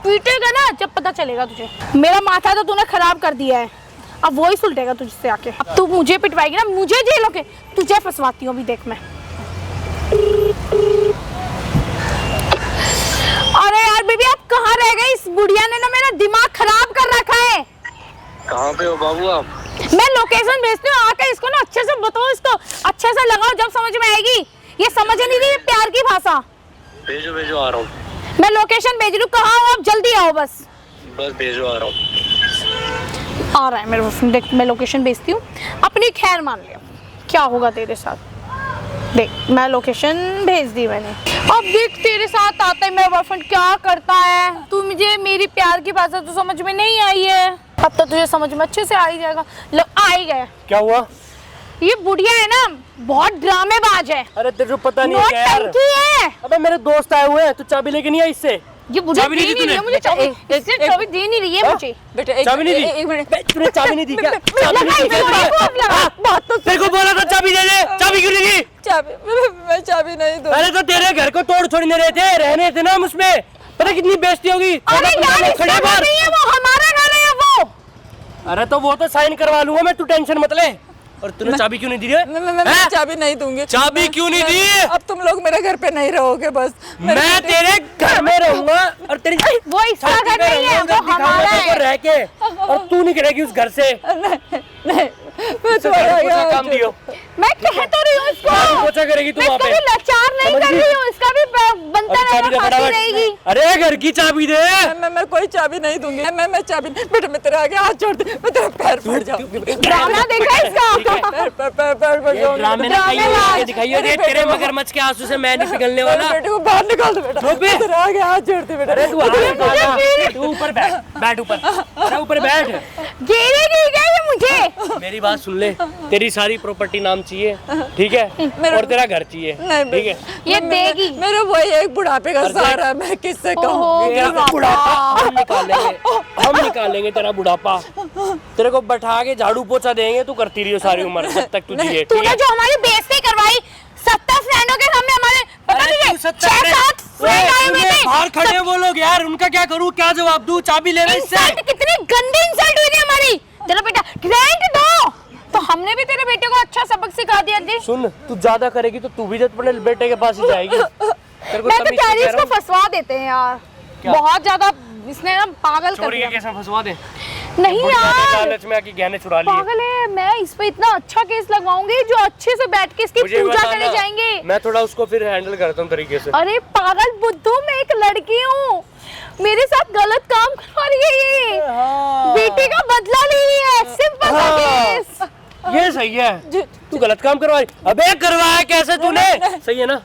पीटेगा ना, जब पता चलेगा तुझे। मेरा माथा तो तूने खराब कर दिया है, अब वो ही सुलटेगा तुझसे आके। अब तू मुझे पिटवाएगी ना, मुझे जेल होके तुझे फंसवाती हूँ अभी देख मैं। अरे यार बेबी आप कहाँ रह गए? इस बुढ़िया ने ना मेरा दिमाग खराब कर रखा है। कहाँ पे हो बाबू आप? मैं लोकेशन भेजती हूँ, आके इसको ना अच्छे से बताओ, इसको अच्छे से लगाओ, जब समझ में आएगी। ये समझ नहीं रही प्यार की भाषा। भेजो भेजो, आ रहा हूँ। मैं लोकेशन भेज रही हूँ, कहाँ हो आप? जल्दी आओ बस। बस भेजो, आ रहा हूँ। आ रहा है मेरे बॉयफ्रेंड, देख मैं लोकेशन भेजती हूँ, अपनी खैर मान लिया। क्या होगा तेरे साथ देख, मैं लोकेशन भेज दी मैंने। अब देख तेरे साथ आता है मेरा बॉयफ्रेंड क्या करता है। तू मुझे मेरी प्यार की भाषा तो समझ में नहीं आई है, अब तो तुझे समझ में अच्छे से आ ही जाएगा। लो आ ही गया। क्या हुआ? ये बुढ़िया है ना, बहुत ड्रामेबाज है, अरे तेरे को पता नहीं है बहुत क्या यार? टंकी है। अबे मेरे दोस्त आए हुए हैं, तू चाबी लेके नहीं आई इससे? ये बुढ़िया चाबी दे नहीं दी नहीं रही है तूने? मुझे, चाबी दे नहीं रही है मुझे। बेटा चाबी नहीं दी? एक मिनट। बे, तूने चाबी नहीं दी क्या? चाबी लगा नहीं दी इसको, क्या? अब लगा। बात तो तेरे को बोला था चाबी दे दे, चाबी क्यों नहीं दी? चाबी मैं चाबी नहीं दूँ। अरे तो तेरे घर को तोड़ छोड़ नहीं रहे थे, रहने थे ना हम उसमें। पता कितनी बेइज्जती होगी। अरे यार इसका खड़े घर बाहर। नहीं है वो, हमारा घर है वो। अरे तो वो तो साइन करवा लूंगा मैं, तू टेंशन मत ले। और तूने चाबी क्यों नहीं दी रे? मैं चाबी नहीं दूंगी। चाबी क्यों नहीं दी? अब तुम लोग मेरे घर पे नहीं रहोगे बस। मैं तेरे घर में रहूंगा और तेरी वो इसका घर नहीं है, वो हमारा है। रह के, और तू निकलेगी उस घर से। नहीं, मैं तुम्हारा यहाँ काम दियो। मैं कह तो रही हूँ इसको, पोछा करेगी तू मैं वहाँ इसको पे। भी लाचार नहीं कर रही हूँ, इसका भी बनता और चाबी दे रहेगा, खाती फटाफट। रहेगी। अरे घर की चाबी दे। मैं कोई चाबी नहीं दूंगी। मैं चाबी बेटा, मैं तेरे आगे हाथ जोड़ दे, मैं तेरा पैर पड़ जाऊंगी। ड्रामा देखा इसका? पैर पड़ जाऊंगी। ड्रामे ना कहीं दिखाइए दे, तेरे मगरमच्छ के आंसू से मैं नहीं पिघलने वाला। बेटे को बाहर निकाल दे बेटा, मैं तेरे आगे हाथ जोड़ दे बेटा। अरे तू आगे निकाला। तू ऊपर बैठ, बैठ ऊपर। अरे ऊपर बैठ। गिरेगी क्या ये मुझे? मेरी बात सुन ले, तेरी सारी प्रॉपर्टी नाम चाहिए, ठीक है, और तेरा घर चाहिए, ठीक है। ये देगी। मेरा वही एक बुढ़ापे का सहारा है, मैं किससे ओहो, कहूँ? तेरा बुढ़ापा हम निकालेंगे तेरा बुढ़ापा। तेरे को बैठा के झाड़ू पोछा देंगे, तू करती रही हो सारी उम्र जब तक तू जिए, ठीक तूने है। जो हमारी बेइज्जती करवाई 70 फ्रेंडों के सामने, हमारे पता अरे नहीं तू 7 6-7 फ्रेंड आए हुए थे। बाहर खड़े हैं वो लोग यार, उनका क्या करूँ, क्या जवाब दूँ? चाबी ले रहे इससे। इंसल्ट, कितनी गंदी इंसल्ट हुई थी हमारी। तेरा बेटा रेंट दो, तो हमने भी तेरे बेटे को अच्छा सबक सिखा दिया जी। सुन, तू ज्यादा करेगी तो तू भी जब अपने बेटे के पास ही जाएगी। तेरे को मैं तो तमीज़ कह से रही कह इसको रहा हूँ। फंसवा देते हैं यार, क्या? बहुत ज्यादा इसने ना पागल कर चोरी के दिया। केस में फंसवा दे। नहीं बुढ़िया ने यार, लालच में आके गहने चुरा लिए। पागल है। मैं इस पे इतना अच्छा केस लगवाऊंगी जो अच्छे से बैठ के इसकी मुझे पूजा बताना, करे जाएंगे। मैं थोड़ा उसको फिर हैंडल करता हूँ तरीके से। अरे पागल बुद्धू, मैं एक लड़की हूँ, मेरे साथ गलत काम करवा रही है ये। बेटे का बदला ले रही है, सिंपल सा केस। ये सही है, तू गलत काम करवा रही। अबे करवाया कैसे तूने? सही है ना?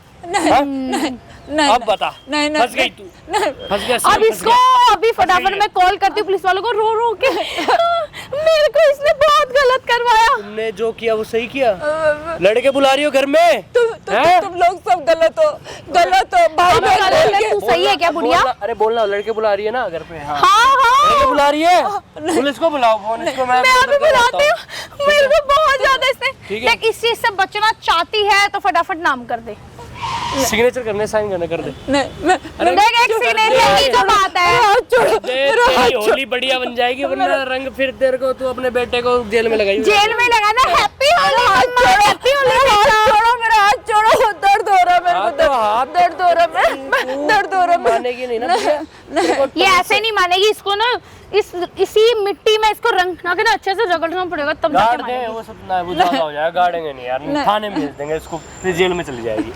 नहीं, अब बता। नहीं, फंस गई तू, फंस गया। अब इसको अभी फटाफट मैं कॉल करती हूँ पुलिस वालों को, रो रो के। मेरे को इसने बहुत गलत करवाया। तुमने जो किया वो सही किया। लड़के बुला रही हो घर में। हैं? तुम लोग सब गलत हो, गलत हो भाई बहन। तू सही है क्या बुढ़िया? अरे बोलना, लड़के बुला रही है ना घर पे। हाँ, हाँ लड़के हाँ, बुला रही है। पुलिस को बुलाओ, फोन इसको मैं मैं अभी बुलाती हूँ। मेरे को बहुत ज्यादा ठीक इसने है। देख, इस चीज से बचना चाहती है तो फटाफट नाम कर दे। सिग्नेचर करने, साइन करने कर दे। नहीं, देख एक सिग्नेचर की तो बात है। तेरी होली बढ़िया बन जाएगी, वरना रंग फिर तेरे को, तू अपने बेटे को जेल में लगाई। जेल में लगाना। हैप्पी होली मम्मा, हैप्पी होली बेटा। छोड़ो मेरा हाथ, छोड़ो। दर्द हो रहा है मेरे को, हाथ दर्द हो रहा है, दर्द हो रहा है। मानेगी नहीं ना भैया। ये ऐसे नहीं मानेगी, इसको ना इसी मिट्टी में इसको रंग ना के ना अच्छे से रगड़ना पड़ेगा तब जाके गाड़ दे, मानेगी। वो सब ना, वो ज्यादा हो जाएगा। गाड़ेंगे नहीं यार, थाने में भेज देंगे इसको, फिर जेल में चली जाएगी।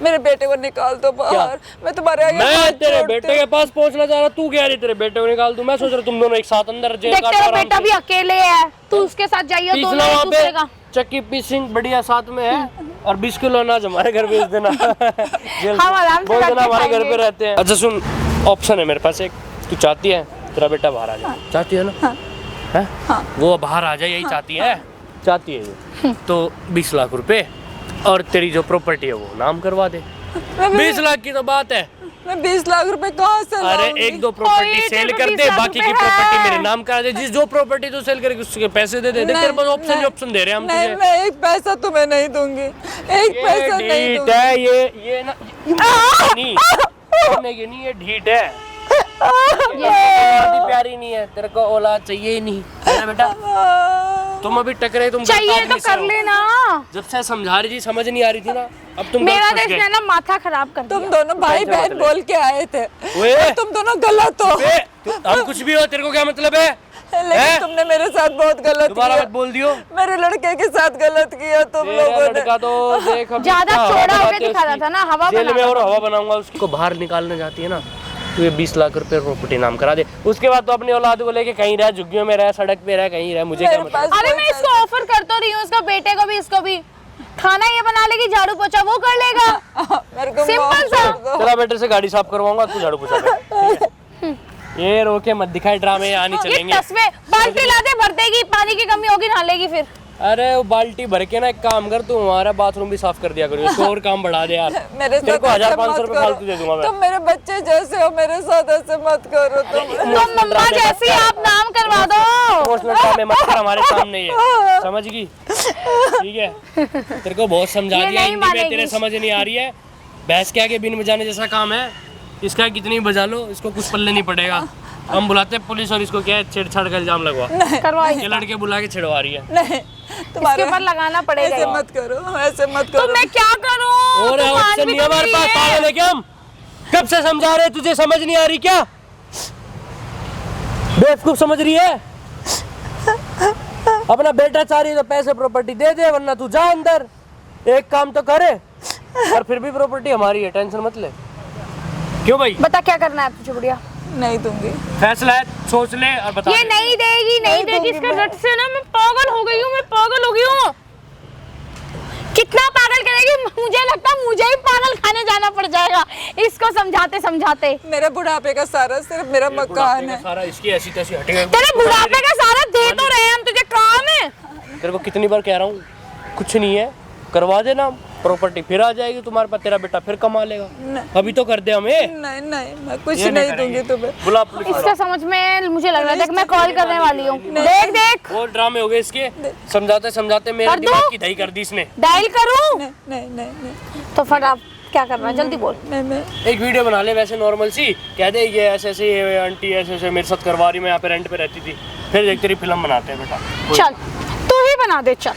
मेरे बेटे को निकाल दो बाहर। मैं तुम्हारे आगे मैं हाथ तेरे जोड़ती बेटे के पास पहुंचना चाह रहा, तू कह रही तेरे बेटे को निकाल दूं। मैं सोच रहा तुम दोनों एक साथ अंदर जेल देख काटो तेरा आराम बेटा से। भी अकेले है, तू उसके साथ जाइए, पीसना दोनों एक वहाँ दूसरे पे, का। चक्की पीसिंग बढ़िया साथ में है, और 20 किलो अनाज हमारे घर भेज देना। जेल हम आराम से बोल रख देना के हमारे घर खाएंगे। पे रहते हैं। अच्छा सुन, ऑप्शन है मेरे पास एक, तू चाहती है तेरा बेटा बाहर आ जाए? चाहती है ना? हैं? वो बाहर आ जाए, यही चाहती है? चाहती है ये। तो 20 लाख रुपए और तेरी जो प्रॉपर्टी है वो नाम करवा दे। 20 लाख की तो बात है। मैं 20 लाख रुपए कहाँ से अरे लाऊंगी? 1-2 प्रॉपर्टी ओए, सेल तेरे कर को दे, 20 लाख बाकी की रुपए प्रॉपर्टी है। मेरे नाम करा दे। जिस जो प्रॉपर्टी तू सेल करेगी उसके पैसे दे दे। देख तेरे पास ऑप्शन ही ऑप्शन दे रहे हैं हम नहीं, तुझे। मैं एक पैसा तुम्हें नहीं दूंगी, एक पैसा नहीं ढीठ दूंगी। है ये ना, नहीं ये नहीं, ये ढीठ है। ये प्यारी नहीं है, तेरे को औलाद चाहिए ही नहीं है ना बेटा। तुम अभी टकरे, तुम गलत चाहिए तो आदमी से कर हो। लेना। जब से समझा रही थी समझ नहीं आ रही थी ना, अब तुम मेरा गलत फंस देश गए। ने ना माथा खराब कर तुम दिया। दोनों भाई टेंशन मत बहन ले। बोल के आए थे, ओए, और तुम दोनों गलत हो। बे, हम कुछ भी हो, तेरे को क्या मतलब है? लेकिन हैं? तुमने मेरे साथ बहुत गलत दोबारा किया। मत बोल दियो। मेरे लड़के के साथ गलत किया तुम तेरा लोगों ने। लड़का तो देख अभी ज्यादा क्या हवा चौड़ा होके बनाते हैं दिखा रहा उसकी। था ना, हवा जेल बना में रहा और था। हवा बनाऊंगा उसको। बाहर निकालने जाती है ना, तो ये 20 लाख रुपए प्रॉपर्टी नाम करा दे। उसके बाद तो अपनी औलाद को लेके कहीं रह, झुग्गियों में रह, सड़क पे रह, कहीं रह, मुझे क्या मेरे मतलब। पास अरे कोई मैं इसको ऑफर कर तो रही हूँ, इसको बेटे को भी, इसको भी। खाना ये बना लेगी, झाड़ू पोछा वो कर लेगा। मेरे को सिंपल माफ सा। कर दो। चला बेटे से गाड़ी साफ करवाऊंगा, तू झाड़ू पोछा कर, ठीक है? ये रोके मत दिखाए ड्रामे, यहाँ नहीं ये चलेंगे। तस्वीर बाल्टी ला दे, भर देगी, पानी की कमी होगी, नहा लेगी फिर। अरे वो बाल्टी भर के ना, एक काम कर, तू हमारा बाथरूम भी साफ कर दिया करो, इसको और काम बढ़ा दे यार। मेरे तेरे को साथ 1500 ऐसे रुपए मत फालतू दे दूंगा मैं। तुम मेरे बच्चे जैसे हो, मेरे साथ ऐसे मत करो तुम। तो मम्मा जैसी आप नाम करवा दो। इमोशनल ड्रामे मत कर हमारे सामने, ये समझ गई? ठीक है, तेरे को बहुत समझा ये दिया, नहीं हिंदी में मानेगी। तेरे समझ नहीं आ रही है। भैंस के आगे बिन बजाने जैसा काम है इसका, कितनी बजा लो, इसको कुछ पल्ले नहीं पड़ेगा। हम बुलाते हैं पुलिस और इसको क्या है छेड़छाड़ का इल्जाम लगवा करवाइए। ये लड़के बुला के छिड़वा रही है। नहीं इसके ऊपर लगाना पड़ेगा। ऐसे मत करो, ऐसे मत तो करो। मैं क्या करूं? और तू मान ऑप्शन भी नहीं तो हमारे नहीं पास, है। पागल है क्या हम? कब से समझा रहे, तुझे समझ नहीं आ रही क्या? बेवकूफ समझ रही है? अपना बेटा चाह रही है तो पैसे प्रॉपर्टी दे दे, वरना तू जा अंदर, एक काम तो करे। और फिर भी प्रॉपर्टी हमारी है, टेंशन मत ले। क्यों भाई? बता क्या करना है तुझे बुढ़िया? नहीं दूंगी। फैसला है, सोच ले और बता ये दे। नहीं देगी, नहीं देगी। इसका रट से ना मैं पागल हो गई हूँ, मैं पागल हो गई हूँ। कितना पागल करेगी? मुझे लगता है मुझे ही पागल खाने जाना पड़ जाएगा इसको समझाते समझाते। मेरा बुढ़ापे का सारा सिर्फ मेरा मकान है। सारा इसकी ऐसी तैसी हटेगा। तेरे बुढ़ापे का सारा दे तो रहे हैं हम तुझे, काम है। तेरे को कितनी बार कह रहा हूँ, कुछ नहीं है, करवा देना प्रॉपर्टी, फिर आ जाएगी तुम्हारे पास, तेरा बेटा फिर कमा लेगा। अभी तो कर दे हमें। नहीं नहीं, मैं कुछ नहीं दूंगी तुम्हें। बुला पुलिस। इसका समझ में मुझे लग रहा था कि मैं कॉल करने वाली हूँ। देख देख और ड्रामे हो गए इसके, समझाते समझाते मेरे कर दो। दिमाग की दही कर दी इसने। डायल करूँ नहीं नहीं नहीं नहीं तो फटाफट क्या करना है जल्दी बोल। नहीं। एक वीडियो बना ले वैसे नॉर्मल सी, कह दे ये ऐसे ऐसे ये आंटी ऐसे ऐसे मेरे साथ करवा रही, मैं यहाँ पे रेंट पे रहती थी, फिर देख तेरी फिल्म बनाते हैं बेटा। चल तू ही बना दे, चल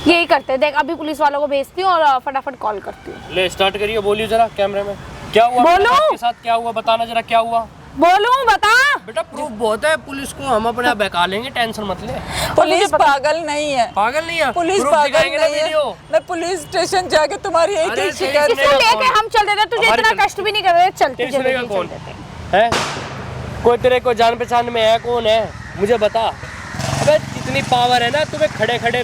यही करते हैं। देख अभी पुलिस वालों को भेजती हूँ और फटाफट कॉल करती हूँ। ले स्टार्ट करिए, बोलिए जरा कैमरे में क्या हुआ। बोलो। आपके साथ क्या हुआ बताना जरा, क्या हुआ? बोलूं बता। बेटा प्रूफ बहुत है, पुलिस को हम अपने आप बहका लेंगे, टेंशन मत ले। पुलिस पागल नहीं है। पागल नहीं है, पुलिस proof पागल दिखाएंगे ना नहीं है। वीडियो। मैं पुलिस स्टेशन जाके तुम्हारी एक अरे ही शिकायत तेरी इसको सुनेगा लेके कौन? हम चल देते, तुझे हमारी इतना चल- कष्ट भी नहीं कर रहे। चल तेरी तुझे सुनेगा लेके कौन चल देते हैं। है? कोई तेरे को जान पहचान में है, कौन है मुझे बता। अबे इतनी पावर है ना, तुम्हें खड़े खड़े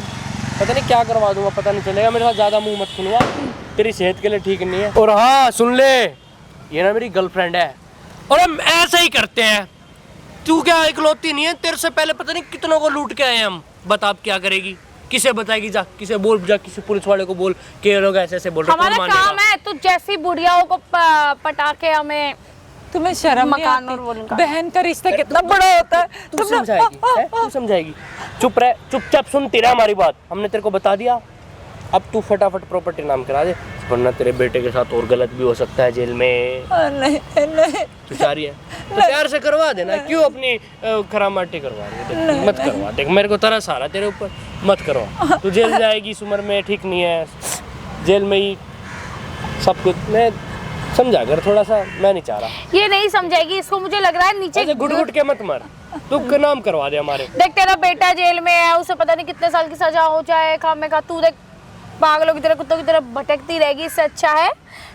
पता नहीं क्या करवा दूंगा, पता नहीं चलेगा। मेरे साथ ज्यादा मुंह मत खुलवा, तेरी सेहत के लिए ठीक नहीं है। और हाँ सुन ले, ये ना मेरी गर्लफ्रेंड है और हम ऐसे ही करते हैं। तू क्या इकलौती नहीं है, तेरे से पहले पता नहीं कितनों को लूट के आए हम। बता अब क्या करेगी, किसे बताएगी? जा किसे बोल, जा किसी पुलिस वाले को बोल कि ये लोग ऐसे ऐसे बोल रहे हैं, हमारा कौन मानेगा? काम है तू जैसी बुढ़ियाओं को पटा के हमें तुम्हें शर्म नहीं मकान और आती? बोलने का। बहन का रिश्ता कितना बड़ा होता है। तू समझाएगी हैं? तू समझाएगी? चुप रह, चुपचाप सुनती रह हमारी बात, हमने तेरे को बता दिया। अब तू फटाफट प्रॉपर्टी नाम करा दे, वरना तेरे बेटे के साथ और गलत भी हो सकता है जेल में। नहीं नहीं तू चाह रही है तो प्यार से करवा देना, क्यों अपनी खरामाटी करवा रही है? देख, मत करवा, देख मेरे को तरस आ रहा है तेरे ऊपर, मत करवा। तू जेल जाएगी इस उम्र में, ठीक नहीं है। जेल में ही सब कुछ, मैं समझा कर थोड़ा सा, मैं नहीं चाह रहा। ये नहीं समझेगी, इसको मुझे लग रहा है नीचे ऐसे घुट घुट के मत मर, तू का नाम करवा दे हमारे। देख तेरा बेटा जेल में है, उसे पता नहीं कितने साल की सजा हो जाए खामे का। तू देख पागलों की तरह कुत्तों की तरह भटकती रहेगी, इससे अच्छा है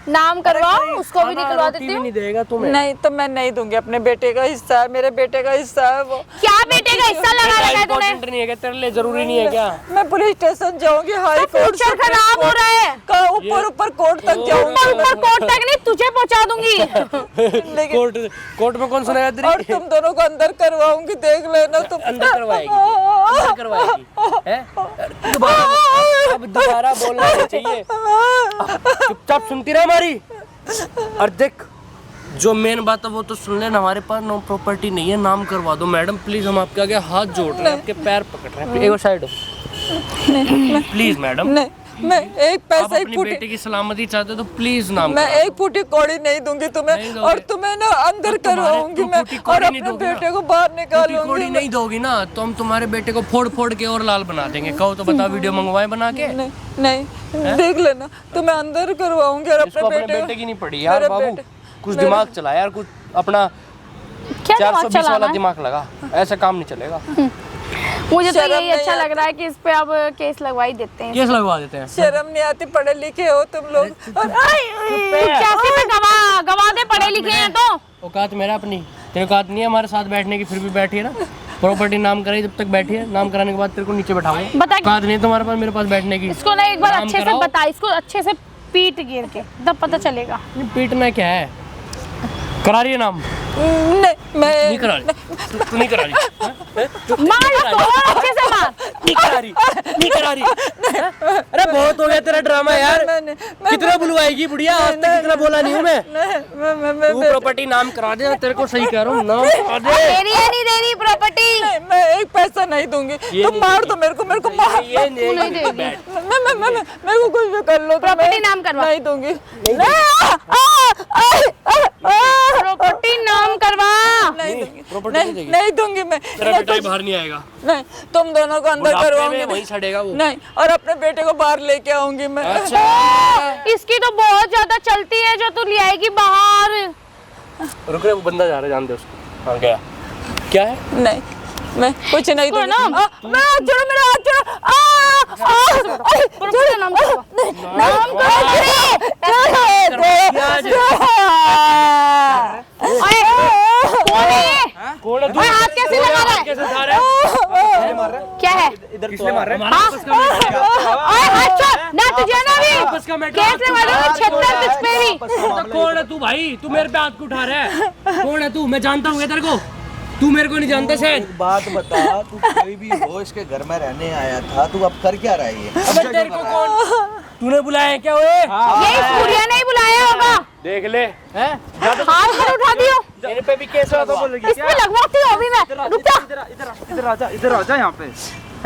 नाम करवाओ, उसको भी निकलवा देती हूँ। नहीं देगा तुम्हें। नहीं तो मैं नहीं दूंगी। अपने बेटे का हिस्सा है, मेरे बेटे का हिस्सा है वो। क्या बेटे का हिस्सा लगा रखा है तूने? इम्पोर्टेंट नहीं है क्या तेरे लिए, जरूरी नहीं है क्या? मैं पुलिस स्टेशन जाऊंगी, हाई कोर्ट, फ्यूचर खराब हो रहा है। ऊपर ऊपर कोर्ट तक ऊपर जाऊंगी। ऊपर कोर्ट तक नहीं, तुझे पहुंचा दूंगी। कोर्ट कोर्ट में कौन सुनाया तेरी? और तुम दोनों को अंदर करवाऊंगी, देख लेना तुम। अंदर करवाएगी, अंदर करवाएगी हैं? अब दोबारा बोलना नहीं चाहिए, चुपचाप सुनती रह हमारी। और देख जो मेन बात है वो तो सुन लेना, हमारे पास नो प्रॉपर्टी नहीं है, नाम करवा दो मैडम प्लीज, हम आपके आगे हाथ जोड़ रहे हैं, आपके पैर पकड़ रहे हैं। एक और साइड हो प्लीज मैडम। नहीं, मैं एक आप पैसा अपनी बेटे की सलामती चाहते हो तो प्लीज नाम मैं करा दो। एक फूटी कौड़ी नहीं दूंगी नहीं तुम्हें, दोगे। और तुम्हें ना अंदर तो तुम्हारे- करवाऊंगी तुम मैं, फूटी और कौड़ी नहीं अपने दोगे ना। बेटे को बाहर कोड़ी निकालूंगी। नहीं दोगी ना तो हम तुम्हारे बेटे को फोड़ फोड़ के और लाल बना देंगे। कहो तो बता, वीडियो मंगवाए बना के। नहीं नहीं, देख लेना, तुम्हें अंदर करवाऊंगी और इसको अपने अपने बेटे की नहीं पड़ी यार मेरे बाबू, बेटे- कुछ दिमाग चला यार, कुछ अपना क्या दिमाग 420 वाला चलाना है? दिमाग लगा, ऐसा काम नहीं चलेगा। मुझे तो शर्म यही नहीं अच्छा लग रहा है कि इस पे अब केस लगवा ही देते हैं। केस लगवा देते हैं। शर्म नहीं आती? पढ़े लिखे हो तुम लोग। और कैसे में गवा दे, पढ़े लिखे हैं तो। औकात मेरा अपनी, तेरे औकात नहीं है हमारे साथ बैठने की, फिर भी बैठी है ना। प्रॉपर्टी नाम कराई जब तक बैठी है, नाम कराने के बाद तेरे को नीचे बैठाऊंगा। बता औकात नहीं है तुम्हारे पास मेरे पास बैठने की। इसको ना एक बार नाम अच्छे से कराओ। बता, इसको अच्छे से पीट गिर के तब पता चलेगा। नहीं, पीटना क्या है, करा रही है नाम? नहीं, मैं नहीं करा रही, तू नहीं करा रही हैं? मार इसको, अच्छे से मार। नहीं करा रही, नहीं करा रही हैं? अरे बहुत हो गया तेरा ड्रामा यार, कितना बुलवाएगी बुढ़िया, आज तक कितना बोला नहीं हूँ मैं। तू प्रॉपर्टी नाम करा दे, तेरे को सही कह रहा हूँ, नाम करा दे। तेरी है नहीं तेरी प्रॉपर्टी। मैं एक पैसा नहीं दूंगी। तुम मार दो मेरे को मार। ये नहीं देगी। मेरे को कुछ भी कर लो, प्रॉपर्टी नाम करवा। नहीं दूंगी। प्रॉपर्टी नाम करवा। नहीं दूंगी मैं। तेरा बेटा ही बाहर नहीं आएगा। नहीं, तुम दोनों को अंदर बुढ़ापे में करवाऊंगी। वहीं सड़ेगा वो। नहीं, और अपने बेटे को बाहर लेके आऊंगी मैं। इसकी तो बहुत ज्यादा चलती है जो तू ले आएगी बाहर। रुक रे, वो बंदा जा रहा है, जान दे उसको। हाँ गया। क्या है? नहीं, मैं कुछ नहीं दूंगी। नाम मैं हाथ छोड़ो, मेरा हाथ छोड़ो। प्रॉपर्टी नाम करवा। नाम कौन है ये? कौन है तू? ओए, हाथ कैसे लगा रहा है? कैसे उठा रहा है? क्या है? किसने मार रहा है? हाँ? ओए, हाथ छोड़ ना, तुझे ना भी आपस का मैटर। केस में मारूंगी 76 तुझ पे भी। कौन है तू भाई? तू मेरे पे हाथ क्यों उठा रहा है? कौन है तू? मैं जानता हूँ तेरे को। तू मेरे को नहीं जानता शायद। एक बात बता, तू कोई भी हो इसके घर में रहने आया था, तू अब कर क्या रहा है ये? अबे तेरे को कौन? तूने बुलाया है क्या? ओए ये इस बुढ़िया ने ही बुलाया होगा। देख ले। हैं? हाथ पर उठा दियो। तेरे पे भी केस हुआ तो बोलेगी इस पे लगवाती हूँ अभी मैं। रुक जा। इधर आजा यहाँ पे।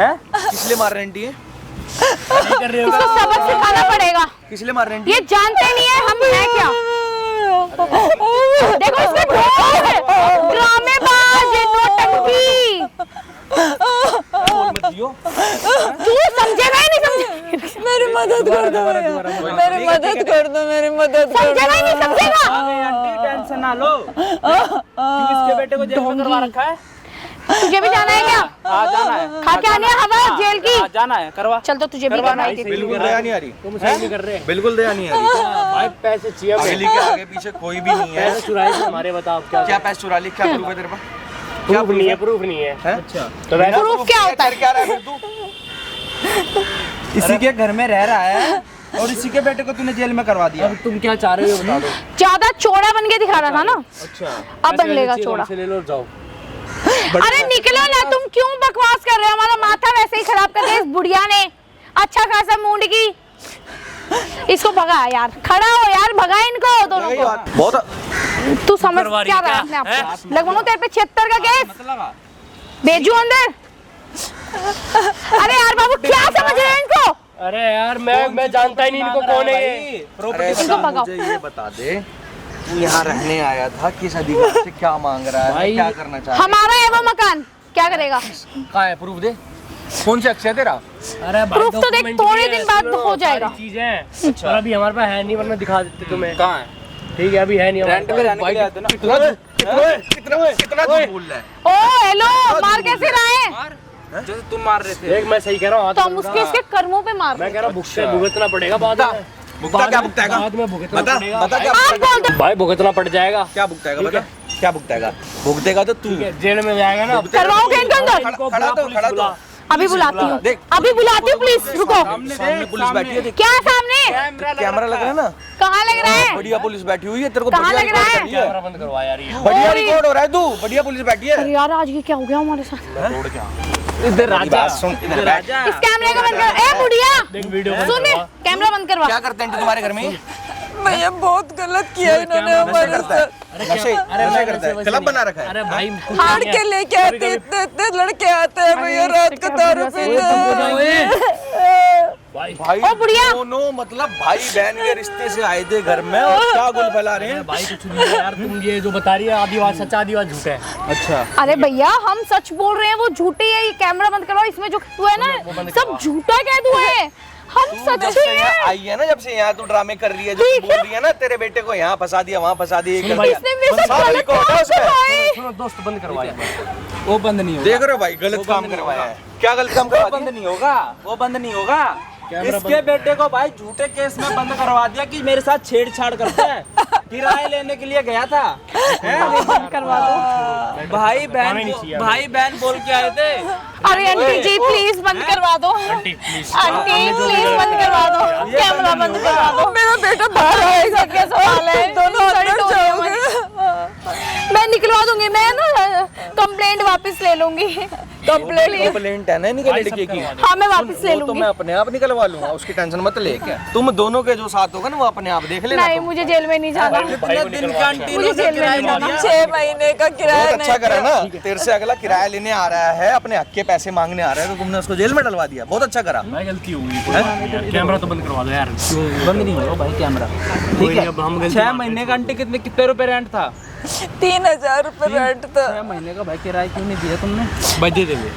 हैं? किस लिए मार रहे हैं आंटी ये? नहीं कर रहे हो? इसको सबक सिखाना पड़ेगा। किस लिए मार रहे हैं आंटी? ये जानते नहीं है हम हैं क्या। देखो इसमें ढोल है, ड्रामेबाज, ये नौटंकी। तू समझेगा ही नहीं समझेगा। मेरी मदद कर दो भैया। मेरी मदद कर दो, मेरी मदद कर समझेगा ही नहीं समझेगा। आंटी टेंशन ना लो। क्यों इसके बेटे को जेल में करवा रखा है? तुझे भी जाना है क्या? जाना है। खा के आने हवा जेल की। जाना है, करवा। चल तो तुझे भी करवाई थी। बिल्कुल दया नहीं आ रही। तुम सही नहीं कर रहे। बिल्कुल दया नहीं आ रही। भाई पैसे चाहिए। पहली के आगे पीछे कोई भी नहीं है। पैसे चुराए थे हमारे, बताओ क्या? क्या पैसे चुरा ली? क्या प्रूफ है तेरे पास? प्रूफ नहीं है, प्रूफ नहीं है। अच्छा, तो वैसे प्रूफ क्या होता है? क्या रहा है फिर तू? इसी के घर में रह रहा है और इसी के बेटे को तूने जेल में करवा दिया। अब तुम क्या चाह रहे हो बता दो। ज्यादा चौड़ा बन के दिखा रहा था ना, अच्छा, अब बन लेगा चौड़ा। ले लो जाओ। अरे निकलो ना, तुम क्यों बकवास कर रहे हो? हमारा माथा वैसे ही खराब कर दिया इस बुढ़िया ने। अच्छा खासा मूंड की। इसको भगा यार, खड़ा हो यार, भगा इनको दोनों को। बहुत तू समझ करवा रही क्या है रहा है क्या? अपने आप को? लगवाऊं तेरे पे 76 का केस? भेजू अंदर। अरे यार बाबू, क्या समझ रहे हैं इनको? अरे यार मैं जानता ही नहीं इनको कौन है ये। अरे इनको भगाओ। मुझे ये बता दे, तू यहाँ रहने आया था, किस अधिकार से क्या मांग रहा है, भाई, क्या करना चाह रहा है? हमारा है वो मकान, क्या करेगा? कहाँ है प्रूफ? दे, कौन से अक्षय तेरा? अरे प्रूफ तो देख, थोड़े दिन बाद हो जाएगा। चीजें अच्छा, अभी हमारे पास है नहीं, वरना दिखा देते तुम्हें। कहाँ है? ठीक है, अभी है नहीं। रेंट पे रहने के लिए आए थे ना। कितना झूठ बोल रहा है? ओ हेलो, मार कैसे रहा है? जैसे तुम मार रहे थे। देख मैं सही कह रहा हूँ। तो हम उसके इसके कर्मों पे मार मैं कह रहा हूँ भुगतना पड़ेगा बाद में। भुगता क्या भुगताएगा? बाद में भुगतना बता पड़ेगा। बता क्या आप बोल दो। भाई भुगतना पड़ जाएगा। क्या भुगताएगा? बता क्या भुगताएगा? भुगतेगा तो तू। जेल में जाएगा ना। करवाओगे इनके अंदर? खड़ा तो अभी बुलाती हूँ, देख। अभी बुलाती हूँ, प्लीज रुको। सामने पुलिस बैठी है, देख क्या सामने? कैमरा लग रहा है ना, कहाँ लग रहा है? बढ़िया पुलिस बैठी हुई है, तेरे को कहाँ बढ़िया लग रहा है? रिकॉर्ड कर रही कैमरा बंद करवा यार ये। बढ़िया रिकॉर्ड हो रहा है, तू बढ़िया पुलिस बैठी है। अरे यार आज ये क्या हो गया हमारे साथ? इधर मेरी बात सुन, इधर बैठ। इस कैमरे को बंद कर। ए बुढ़िया, देख वीडियो बंद सुन, करवा। कैमरा बंद करवा। क्या करते हैं तुम्हारे घर में? भैया बहुत गलत किया इन्होंने हमारे करता है, साथ। नशे करता है, क्लब बना रखा है। अरे भाई हार के लेके आते, इतने इतने लड़के आते हैं भैया, रात को दारू पीते हैं। भाई भाई ओ बुढ़िया। दोनों मतलब भाई बहन के रिश्ते से आए थे घर में और क्या गुल फैला रहे हैं। भाई कुछ नहीं है यार, तुम ये जो बता रही है आधी बात सच आधी बात झूठ है। अच्छा, अरे भैया हम सच बोल रहे हैं, वो झूठी है। ये कैमरा बंद करवाओ, इसमें जो हुआ है ना सब झूठा कह हुआ है। हम जब सच से ही यहाँ हैं। आई है ना, जब से यहाँ तू ड्रामे कर रही है, जो तू बोल रही है ना तेरे बेटे को यहाँ फंसा दिया, वहाँ फंसा दिया, ये कर दिया। इसने मेरे साथ सब गलत रिकॉर्ड है काम उसमें। करवाए। सुनो दोस्त बंद करवाया। वो बंद नहीं होगा। देख रहे हो भाई, गलत काम करवाया है। क्या गलत काम करवा वो बंद नहीं होगा, वो बंद नहीं होगा। इसके बेटे को भाई झूठे केस में बंद करवा दिया कि मेरे साथ छेड़छाड़ करते हैं। किराया लेने के लिए गया था। बंद करवा दो। भाई बहन बोल के आए थे। अरे आंटी जी प्लीज बंद करवा दो। आंटी प्लीज बंद करवा दो, कैमरा बंद करवा दो। मेरा बेटा बाहर आएगा, क्या सवाल है? दोनों अंदर जाओगे। मैं निकलवा दूंगी, मैं ना कंप्लेंट वापस ले लूंगी। कंप्लेंट है ना इनके लड़के की। हाँ मैं वापस ले वो तो लूंगी। मैं अपने आप निकलवा लूंगा, उसकी टेंशन मत ले। तुम दोनों के जो साथ होगा ना वो अपने आप देख लेना। नहीं मुझे जेल में नहीं जाना, कितने दिन का आंटी मुझे जेल में नहीं जाना। 6 महीने का किराया बहुत अच्छा नहीं करा ना, तेरे से अगला किराया लेने आ रहा है, अपने हक के पैसे मांगने आ रहा है, तो तुमने उसको जेल में डलवा दिया। बहुत अच्छा करा। भाई गलती हो गई, कैमरा तो बंद करवा दो यार। बंद नहीं होगा भाई कैमरा, ठीक है। अब हम गलती 6 मान महीने का आंटी कितने रुपए रेंट था? 3000 रुपए रेंट था। 6 महीने का भाई किराया क्यों नहीं दिया तुमने? भाई दे देंगे।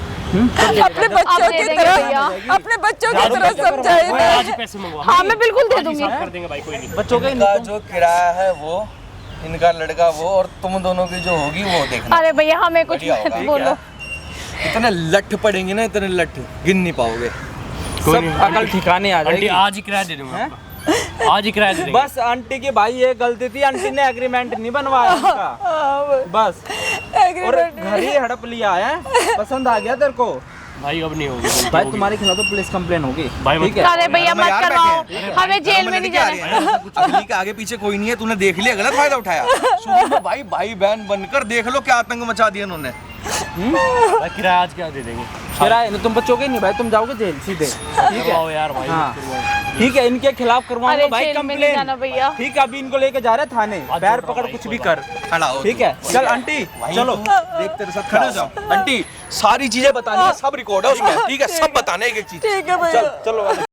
अपने बच्चों दे की देंगे तरह, भैया। अपने बच्चों की तरह समझाए भाई आज ही पैसे मंगवा। हाँ मैं बिल्कुल दे दूंगी। कर देंगे भाई, कोई नहीं। बच्चों का ही इनका नहीं जो किराया है वो, इनका लड़का वो, और तुम दोनों की जो होगी वो देखना। अरे भैया हमें कुछ बढ़िया मत होगा। बोलो। इतने लठ पड़ेंगे ना, इतने लठ गिन नहीं पाओगे। कोई सब नहीं। अकल ठिकाने आ आंटी जाएगी। आज ही किराया दे दूंगा आपका। आज ही किराया दे देंगे। बस आंटी की भाई ये गलती थी, आंटी ने एग्रीमेंट नहीं बनवाया उनका, बस। और घर ही हड़प लिया है, पसंद आ गया तेरे को? भाई अब नहीं होगी भाई तुम्हारे खिलाफ तो पुलिस कंप्लेन होगी, भाई ठीक है? अरे भैया मैडम, मत यार करवाओ, बैठे हैं। हमें जेल में नहीं जाना। कुछ अगली के आगे पीछे कोई नहीं है, तूने देख लिया, गलत फायदा उठाया। शुरू में भाई भाई बहन बनकर देख लो क्या आतंक मचा दिया उन्होंने। भाई किराया आज क्या दे देंगे। किराए नहीं, तुम बचोगे नहीं भाई, तुम जाओगे जेल सीधे, ठीक है? करवाओ यार भाई। हाँ ठीक है, इनके खिलाफ करवाऊंगा अरे भाई जेल में नहीं जाना कंप्लेन, भैया। ठीक है? अभी इनको लेके जा रहे हैं थाने, पैर पकड़ कुछ भी कर, खड़ा हो ठीक है? चल आंटी चलो, देख तेरे साथ खड़े हो जाओ। आंटी सारी चीजें बतानी है, सब रिकॉर्ड है उसमें, ठीक है? सब बताना है एक एक चीज। ठीक है भैया। चलो